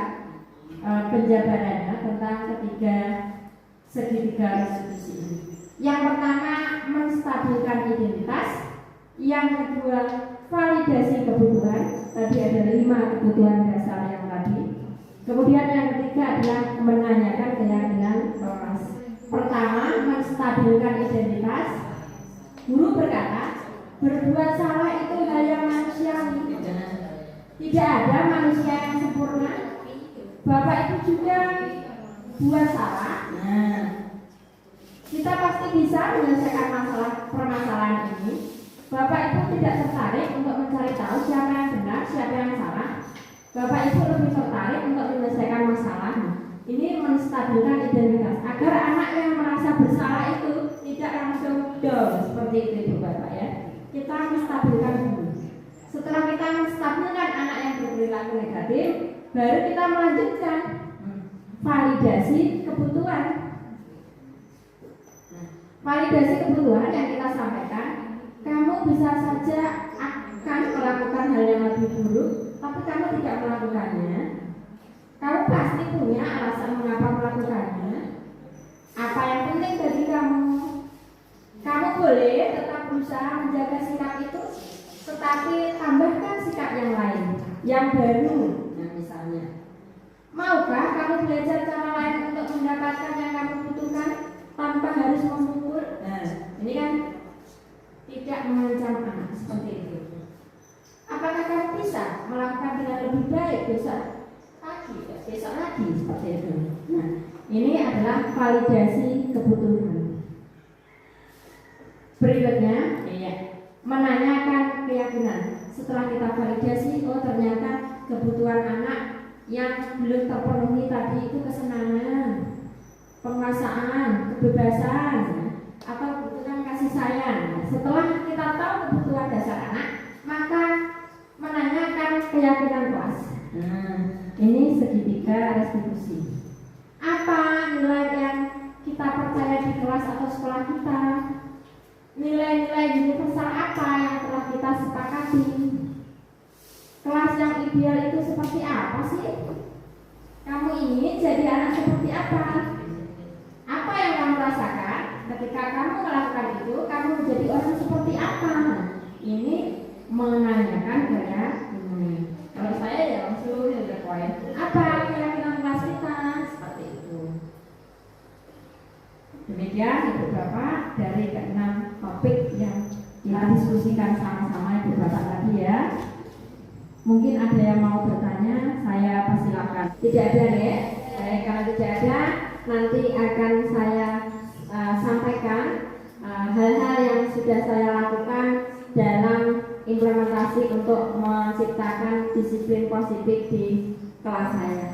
penjabarannya tentang ketiga segitiga restitusi ini. Yang pertama menstabilkan identitas, yang kedua validasi kebutuhan. Tadi ada 5 kebutuhan dasar yang tadi. Kemudian yang ketiga adalah menanyakan keyakinan kelas. Pertama menstabilkan identitas. Guru berkata, berbuat salah itu hal yang manusiawi. Tidak ada manusia yang sempurna. Bapak itu juga buat salah. Nah, kita pasti bisa menyelesaikan permasalahan ini. Bapak itu tidak tertarik untuk mencari tahu siapa yang benar, siapa yang salah. Bapak itu lebih tertarik untuk menyelesaikan masalah. Ini menstabilkan identitas agar anak yang merasa bersalah itu tidak langsung down seperti itu Bapak ya. Kita menstabilkan dulu. Setelah kita menstabilkan anak yang berperilaku negatif, baru kita melanjutkan validasi kebutuhan. Validasi kebutuhan yang kita sampaikan, kamu bisa saja akan melakukan hal yang lebih buruk, tapi kamu tidak melakukannya. Kamu pasti punya alasan mengapa melakukannya. Apa yang penting bagi kamu? Kamu boleh tetap berusaha menjaga sikap itu, tetapi tambahkan sikap yang lain, yang baru. Nah, misalnya, maukah kamu belajar cara lain untuk mendapatkan yang kamu butuhkan tanpa harus memukul? Nah, ini kan tidak mengancam anak seperti itu. Apakah kamu bisa melakukan dengan lebih baik besok lagi seperti itu? Nah, ini adalah validasi kebutuhan. Berikutnya, menanyakan keyakinan. Setelah kita validasi, oh ternyata kebutuhan anak yang belum terpenuhi tadi itu kesenangan, penguasaan, kebebasan, atau kebutuhan kasih sayang. Setelah kita tahu kebutuhan dasar anak, maka menanyakan keyakinan kelas. Nah, ini segitiga restitusi. Apa nilai yang kita percaya di kelas atau sekolah kita? Nilai-nilai universal apa yang telah kita sepakati? Kelas yang ideal itu seperti apa sih? Kamu ingin jadi anak seperti apa? Apa yang kamu rasakan ketika kamu melakukan itu? Kamu menjadi orang seperti apa? Ini menanyakan gaya ini. Kalau saya ya langsung ke poin. Apa keyakinan kelas kita? Seperti itu. Demikian Ibu Bapak dari ke-6 topik yang kita diskusikan sama-sama Ibu Bapak tadi ya. Mungkin ada yang mau bertanya, saya persilakan. Tidak ada ya? Kalau tidak ada, nanti akan saya sampaikan hal-hal yang sudah saya lakukan dalam implementasi untuk menciptakan disiplin positif di kelas saya.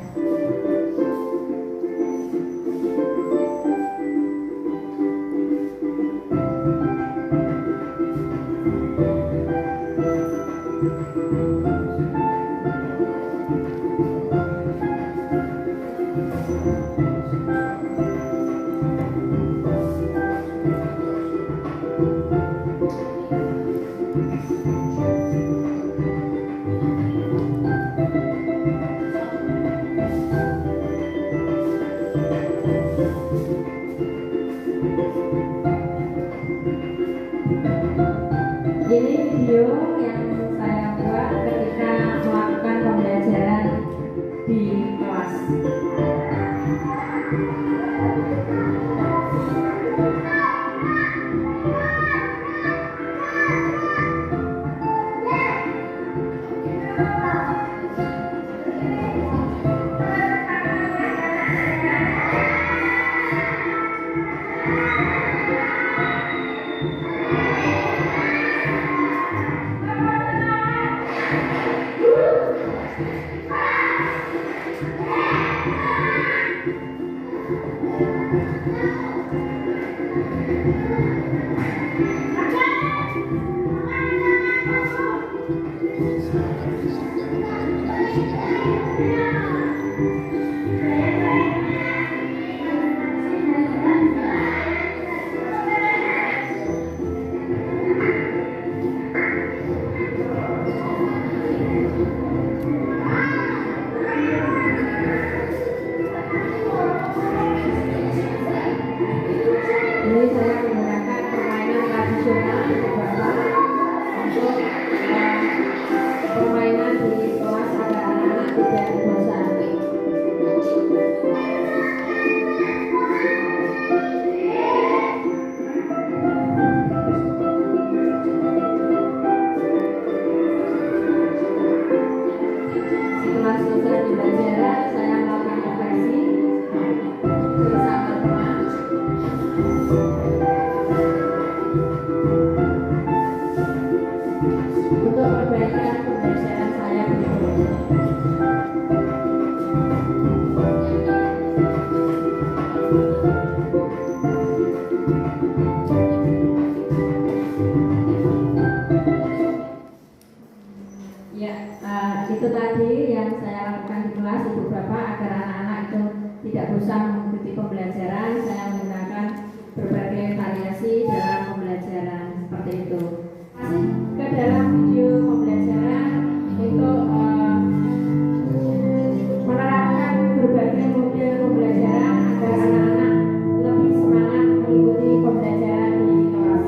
Ini video yang saya buat ketika Ini saya menggunakan permainan tradisional Bapak untuk permainan di kelas agar anak-anak tidak bosan. Setelah selesai pembelajaran, saya melakukan refleksi bersama teman. Untuk perbaikan pembelajaran saya berikutnya. Ya, itu tadi yang saya lakukan di kelas Ibu Bapak agar anak-anak itu tidak bosan mengikuti pembelajaran. Saya menggunakan berbagai variasi dalam pembelajaran seperti itu. Masuk ke dalam video pembelajaran untuk menerapkan berbagai model pembelajaran agar anak-anak lebih semangat mengikuti pembelajaran di kelas.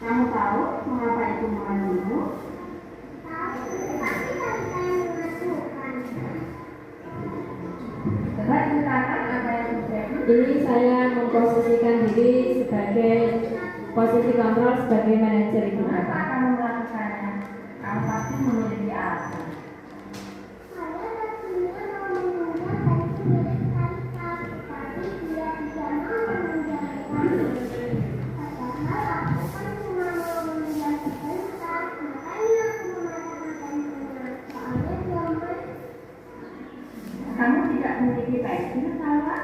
Kamu tahu mengapa itu mengandungmu? Coba ceritakan apa yang terjadi. Ini saya memposisikan diri sebagai posisi kontrol sebagai manajer ibu bapak. Kenapa kamu melakukannya? Kamu pasti memiliki alasan. Kamu tidak memiliki passion, Salwa?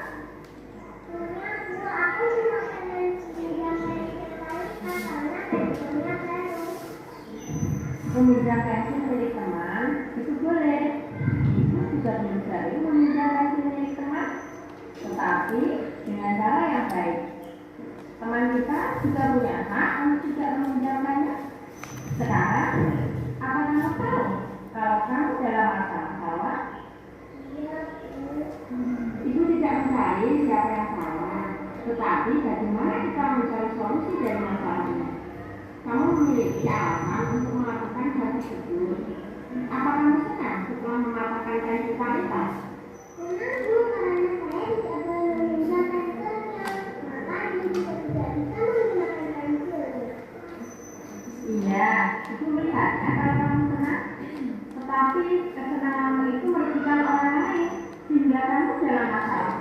Meminjam passion milik teman itu boleh. Itu juga mencari meminjam passion milik teman, tetapi dengan cara yang baik. Teman kita juga punya hak untuk tidak meminjamkannya. Sekarang, apa kamu tahu kalau kamu dalam masalah, Salwa? Ibu tidak mencari siapa yang salah, tetapi bagaimana kita mencari solusi dari masalah ini. Kamu memiliki alasan untuk melakukan hal tersebut. Apa kamu senang setelah mengatakan tes kualitas? Senang Bu, karena saya tidak boleh meminjamkan pensilnya, maka ibu juga tidak bisa menggunakan pensilnya. Iya, ibu melihatnya kalau kamu senang, tetapi kesenanganmu itu merugikan orang lain, sehingga kamu dalam masalah.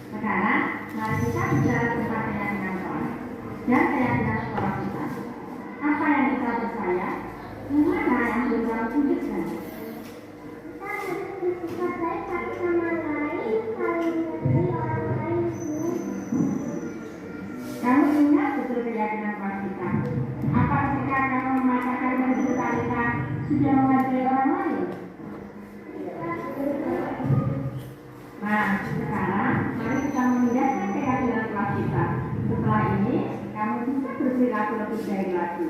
Sekarang, mari kita bicara tentang keyakinan sekolah dan keyakinan sekolah kita. Apa yang kita percaya, yang mana yang belum kamu tunjukkan? Kita harus bersikap baik satu sama lain, saling menghargai orang lain Bu. Kamu ingat betul keyakinan sekolah kita? Apa ketika kamu memaksakan baju kita sudah menghargai orang lain? Nah, sekarang mari kita memindahkan keyakinan kelas kita. Setelah ini, kamu bisa berperilaku lebih baik lagi.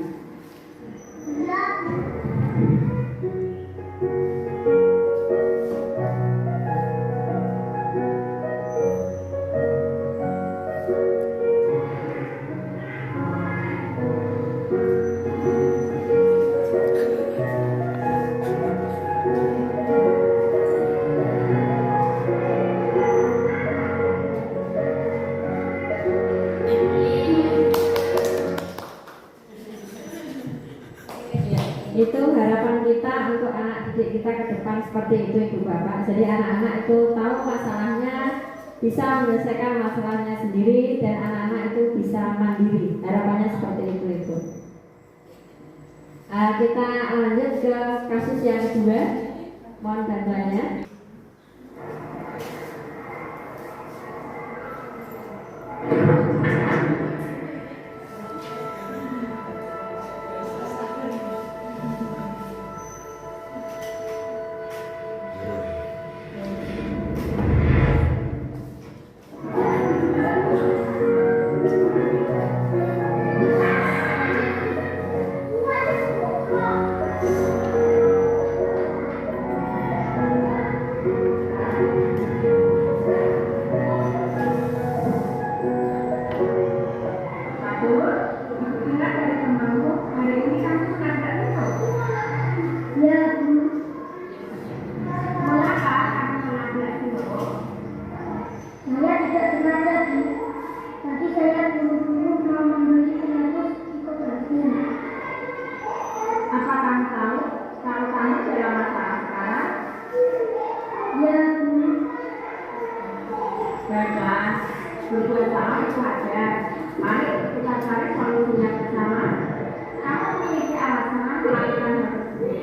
Iya Bu. Itu harapan kita untuk anak didik kita ke depan seperti itu Ibu Bapak. Jadi anak-anak itu tahu masalahnya, bisa menyelesaikan masalahnya sendiri, dan anak-anak itu bisa mandiri. Harapannya seperti itu Ibu. Kita lanjut ke kasus yang kedua. Mohon bantuannya. Saya tidak sengaja Bu. Tadi saya buru-buru mau membeli penebus psikografi. Apa kamu tahu kalau kamu dalam masalah sekarang? Ya Bu. Baiklah, berbuat salah itu wajar. Mari kita cari solusinya bersama. Kamu memiliki alasan melakukan hal tersebut.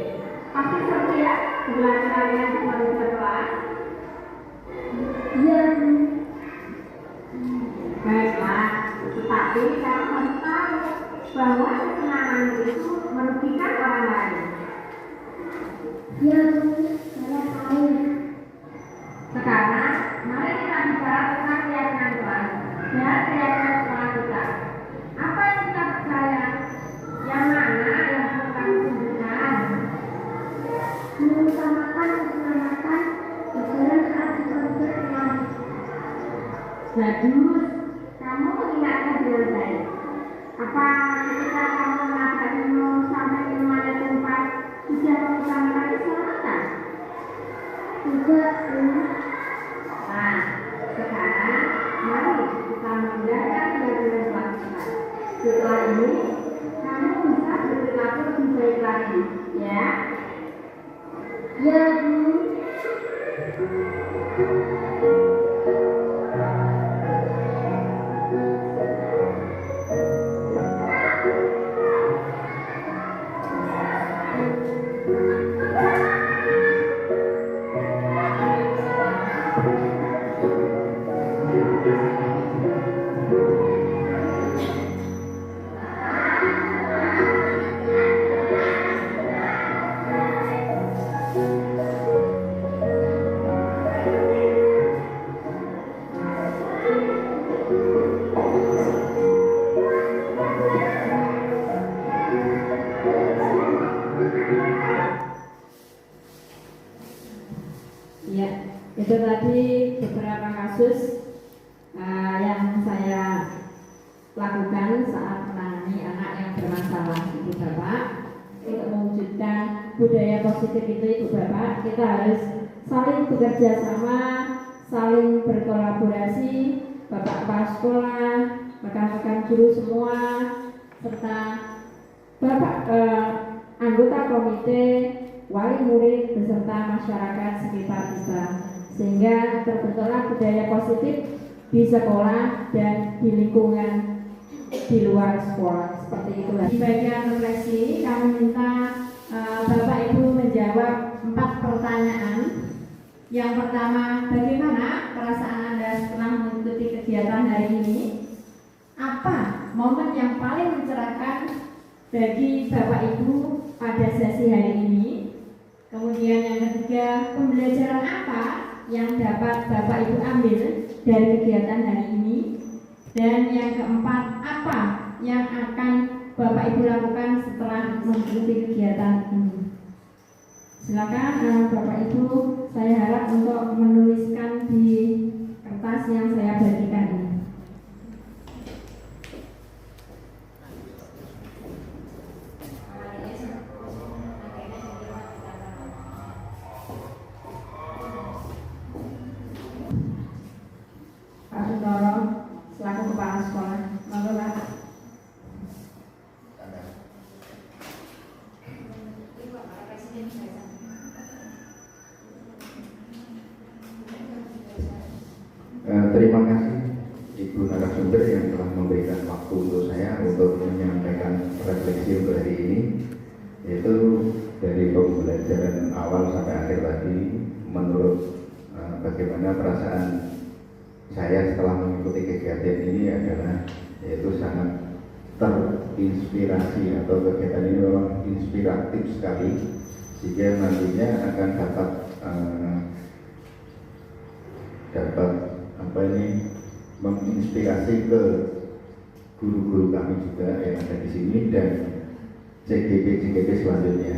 Pasti seru ya, belajar kalian di kelas. Ya Bu. Baiklah, tetapi kamu harus tahu bahwa kesenangan itu merugikan orang lain. Ya Bu, saya tahu. Sekarang, mari kita bicara tentang keyakinan kelas dan keyakinan sekolah kita. Apa yang kita percaya? Yang mana yang perlu kami tunjukkan? Mengutamakan keselamatan berjalan saat di Bagus, kamu mengingatkan dengan baik. Apa ketika kamu mengajak minum sampai minumannya tumpah sudah mengutamakan keselamatan? Tidak, Bu. Nah, sekarang mari kita menggunakan dengan pelajaran. Setelah ini, kamu bisa berperilaku lebih baik lagi, ya? Ya, Bu. Ya, itu tadi beberapa kasus yang saya lakukan saat menangani anak yang bermasalah, Ibu Bapak. Untuk mewujudkan budaya positif itu, Ibu Bapak, kita harus saling bekerja sama, saling berkolaborasi, Bapak kepala sekolah, rekan-rekan guru semua, serta Bapak anggota komite, wali murid beserta masyarakat sekitar kita, sehingga terbentuklah budaya positif di sekolah dan di lingkungan di luar sekolah, seperti itulah. Di bagian refleksi kami minta Bapak Ibu menjawab 4 pertanyaan. Yang pertama, bagaimana perasaan Anda setelah mengikuti kegiatan hari ini? Apa momen yang paling mencerahkan bagi Bapak Ibu pada sesi hari ini? Kemudian yang ketiga, pembelajaran apa yang dapat Bapak Ibu ambil dari kegiatan hari ini? Dan yang keempat, apa yang akan Bapak Ibu lakukan setelah mengikuti kegiatan ini? Silakan Bapak Ibu, saya harap untuk menuliskan di kertas yang saya bagikan ini. Pak Sundoro selaku kepala sekolah, monggo Pak. Terima kasih Ibu narasumber yang telah memberikan waktu untuk saya untuk menyampaikan refleksi untuk hari ini, yaitu dari pembelajaran awal sampai akhir tadi. Menurut bagaimana perasaan saya setelah mengikuti kegiatan ini adalah yaitu sangat terinspirasi, atau kegiatan ini memang inspiratif sekali, sehingga nantinya akan dapat menginspirasi ke guru-guru kami juga yang ada di sini dan CGP selanjutnya,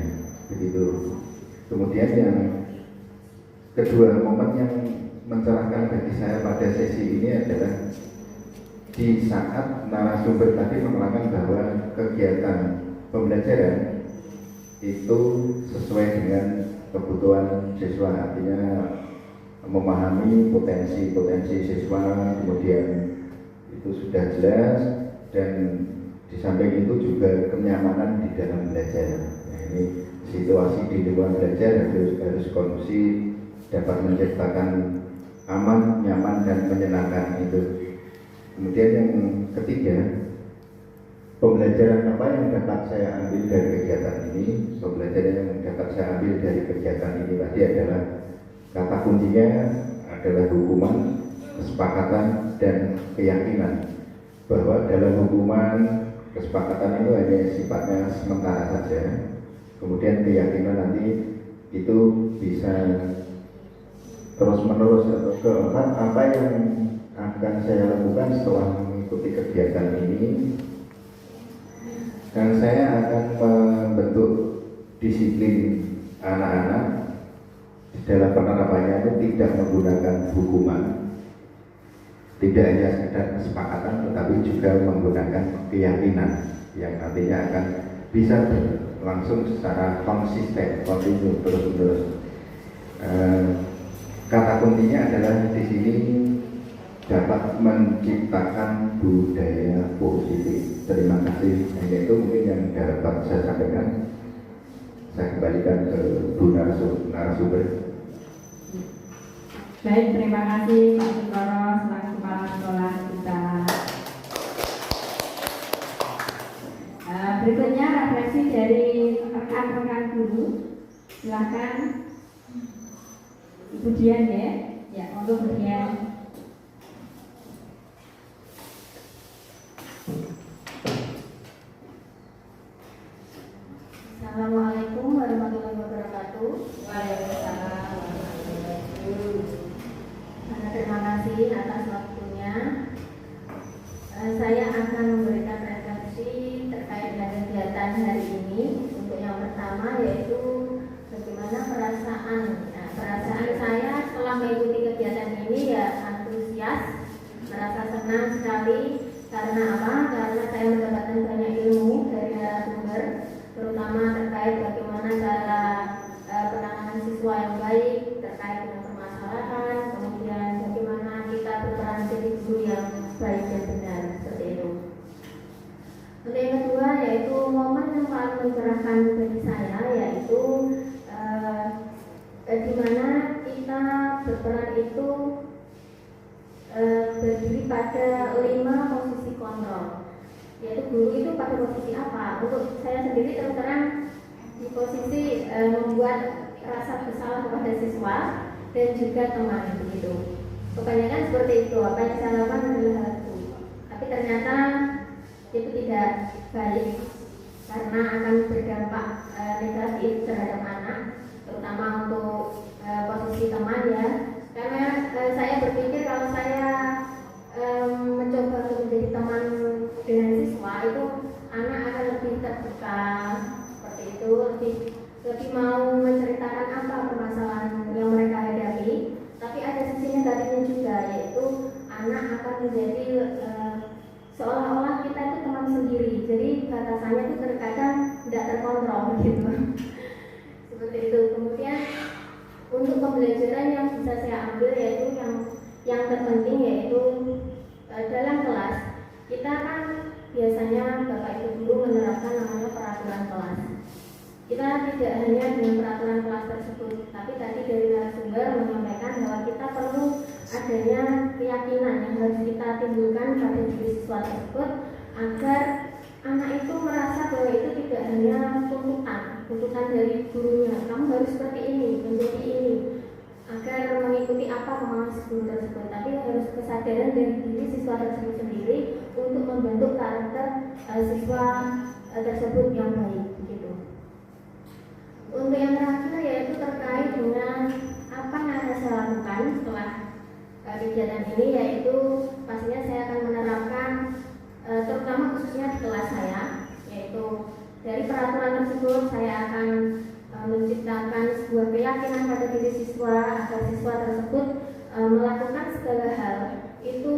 begitu. Kemudian yang kedua, momen yang mencerahkan bagi saya pada sesi ini adalah di saat narasumber tadi menerangkan bahwa kegiatan pembelajaran itu sesuai dengan kebutuhan siswa, artinya memahami potensi siswa, kemudian itu sudah jelas, dan di samping itu juga kenyamanan di dalam belajar. Nah, ini situasi di luar belajar harus kondusif, dapat menciptakan aman, nyaman, dan menyenangkan itu. Kemudian yang ketiga, pembelajaran apa yang dapat saya ambil dari kegiatan ini? Pembelajaran yang dapat saya ambil dari kegiatan ini tadi adalah kata kuncinya adalah hukuman, kesepakatan, dan keyakinan. Bahwa dalam hukuman, kesepakatan itu hanya sifatnya sementara saja. Kemudian keyakinan nanti itu bisa terus menerus. Atau keempat, apa yang akan saya lakukan setelah mengikuti kegiatan ini, dan saya akan membentuk disiplin anak-anak dalam penerapannya itu tidak menggunakan hukuman, tidak hanya sekedar kesepakatan tetapi juga menggunakan keyakinan yang nantinya akan bisa berlangsung secara konsisten, kontinu, terus-menerus. Kata kuncinya adalah di sini dapat menciptakan budaya positif. Terima kasih. Hanya itu mungkin yang dapat saya sampaikan. Saya kembalikan ke Bu narasumber. Baik, terima kasih Pak Sugoro selaku kepala sekolah kita. Berikutnya refleksi dari rekan-rekan guru. Silakan Ibu Dian ya. Ya, untuk Bu Dian. Assalamualaikum warahmatullahi wabarakatuh. Waalaikumsalam warahmatullahi wabarakatuh. Terima kasih atas waktunya. Saya akan memberikan refleksi terkait dengan kegiatan hari ini. Untuk yang pertama yaitu bagaimana perasaan saya setelah mengikuti kegiatan ini ya antusias, merasa senang sekali. Karena apa? Karena saya mendapatkan banyak ilmu dari narasumber, terutama terkait bagaimana cara penanganan siswa yang baik terkait dengan permasalahan, kemudian bagaimana kita berperan menjadi guru yang baik dan benar, seperti itu. Untuk yang kedua yaitu momen yang paling mencerahkan bagi saya yaitu di mana kita berperan itu berdiri pada 5 posisi kontrol. Yaitu guru itu pada posisi apa? Untuk saya sendiri terus terang di posisi membuat rasa bersalah kepada siswa dan juga teman begitu. Kebanyakan seperti itu, apa yang saya lakukan adalah hal itu. Tapi ternyata itu tidak baik karena akan berdampak negatif terhadap anak, terutama untuk posisi teman ya. Karena saya berpikir kalau saya mencoba untuk menjadi teman dengan siswa itu anak akan lebih terbuka seperti itu, lebih mau menceritakan apa permasalahan yang mereka hadapi. Tapi ada sisi negatifnya juga, yaitu anak akan menjadi seolah-olah kita itu teman sendiri. Jadi batasannya itu terkadang tidak terkontrol gitu. Seperti itu. Kemudian untuk pembelajaran yang bisa saya ambil yaitu yang terpenting yaitu dalam kelas kita kan biasanya Bapak Ibu guru menerapkan namanya peraturan kelas. Kita tidak hanya dengan peraturan kelas tersebut, tapi tadi dari narasumber menyampaikan bahwa kita perlu adanya keyakinan yang harus kita timbulkan pada diri siswa tersebut agar anak itu merasa bahwa itu tidak hanya tuntutan dari gurunya, kamu harus seperti ini, menjadi ini, agar mengikuti apa kemauan si guru tersebut, tapi harus kesadaran dari diri siswa tersebut sendiri untuk membentuk karakter siswa tersebut yang baik begitu. Untuk yang terakhir yaitu terkait dengan apa yang akan saya lakukan setelah kegiatan ini, yaitu pastinya saya akan menerapkan terutama khususnya di kelas saya, yaitu dari peraturan tersebut saya akan menciptakan sebuah keyakinan pada diri siswa agar siswa tersebut melakukan segala hal itu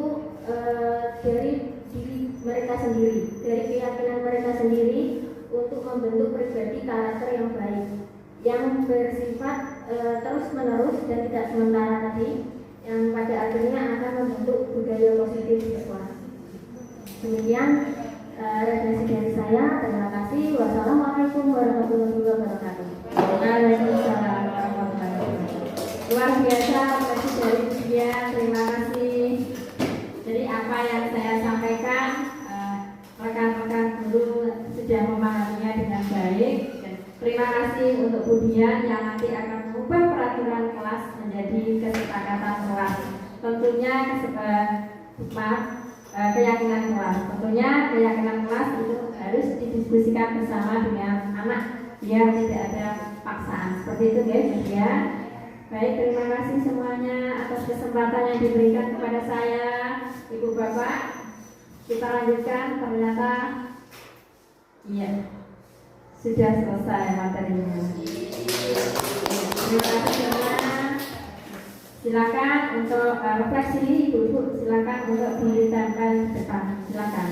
dari diri mereka sendiri, dari keyakinan mereka sendiri untuk membentuk pribadi karakter yang baik, yang bersifat terus menerus dan tidak sementara tadi, yang pada akhirnya akan membentuk budaya positif siswa. Demikian refleksi dari saya. Terima kasih. Wassalamualaikum warahmatullahi wabarakatuh. Waalaikumsalam warahmatullahi wabarakatuh. Luar biasa refleksi dari dia. Terima kasih. Jadi apa yang saya sampaikan rekan-rekan guru sudah memahaminya dengan baik. Dan terima kasih untuk Bu Dian yang nanti akan mengubah peraturan kelas menjadi kesepakatan kelas. Tentunya keyakinan kelas. Tentunya keyakinan kelas itu harus didiskusikan bersama dengan anak biar tidak ada paksaan. Seperti itu guys ya. Baik, terima kasih semuanya atas kesempatan yang diberikan kepada saya, Ibu Bapak. Kita lanjutkan, ternyata iya sudah selesai materinya. Terima kasih semua. Silakan untuk refleksi, ibu-ibu silakan untuk ditempel di depan. Silakan.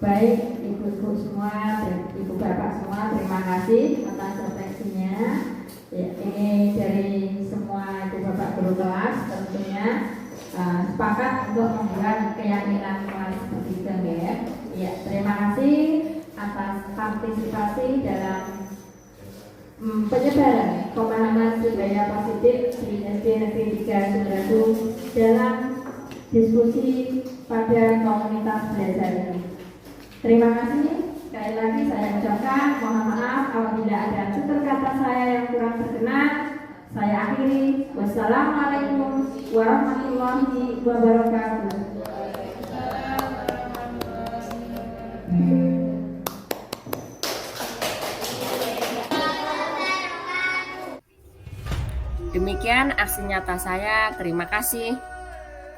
Baik, ibu-ibu semua dan ibu bapak semua, terima kasih atas refleksinya. Ya, ini dari semua ibu bapak guru kelas tentunya sepakat untuk membuat keyakinan kelas begitu ya. Ya, terima kasih atas partisipasi dalam penyebaran pemahaman budaya positif di SD Negeri 3 Sumberatu dalam diskusi pada komunitas belajar ini. Terima kasih. Sekali lagi saya ucapkan mohon maaf apabila ada tutur kata saya yang kurang berkenan. Saya akhiri. Wassalamualaikum warahmatullahi wabarakatuh. Demikian aksi nyata saya. Terima kasih.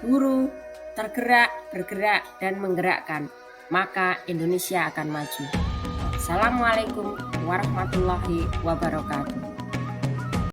Guru tergerak, bergerak, dan menggerakkan, maka Indonesia akan maju. Assalamualaikum warahmatullahi wabarakatuh.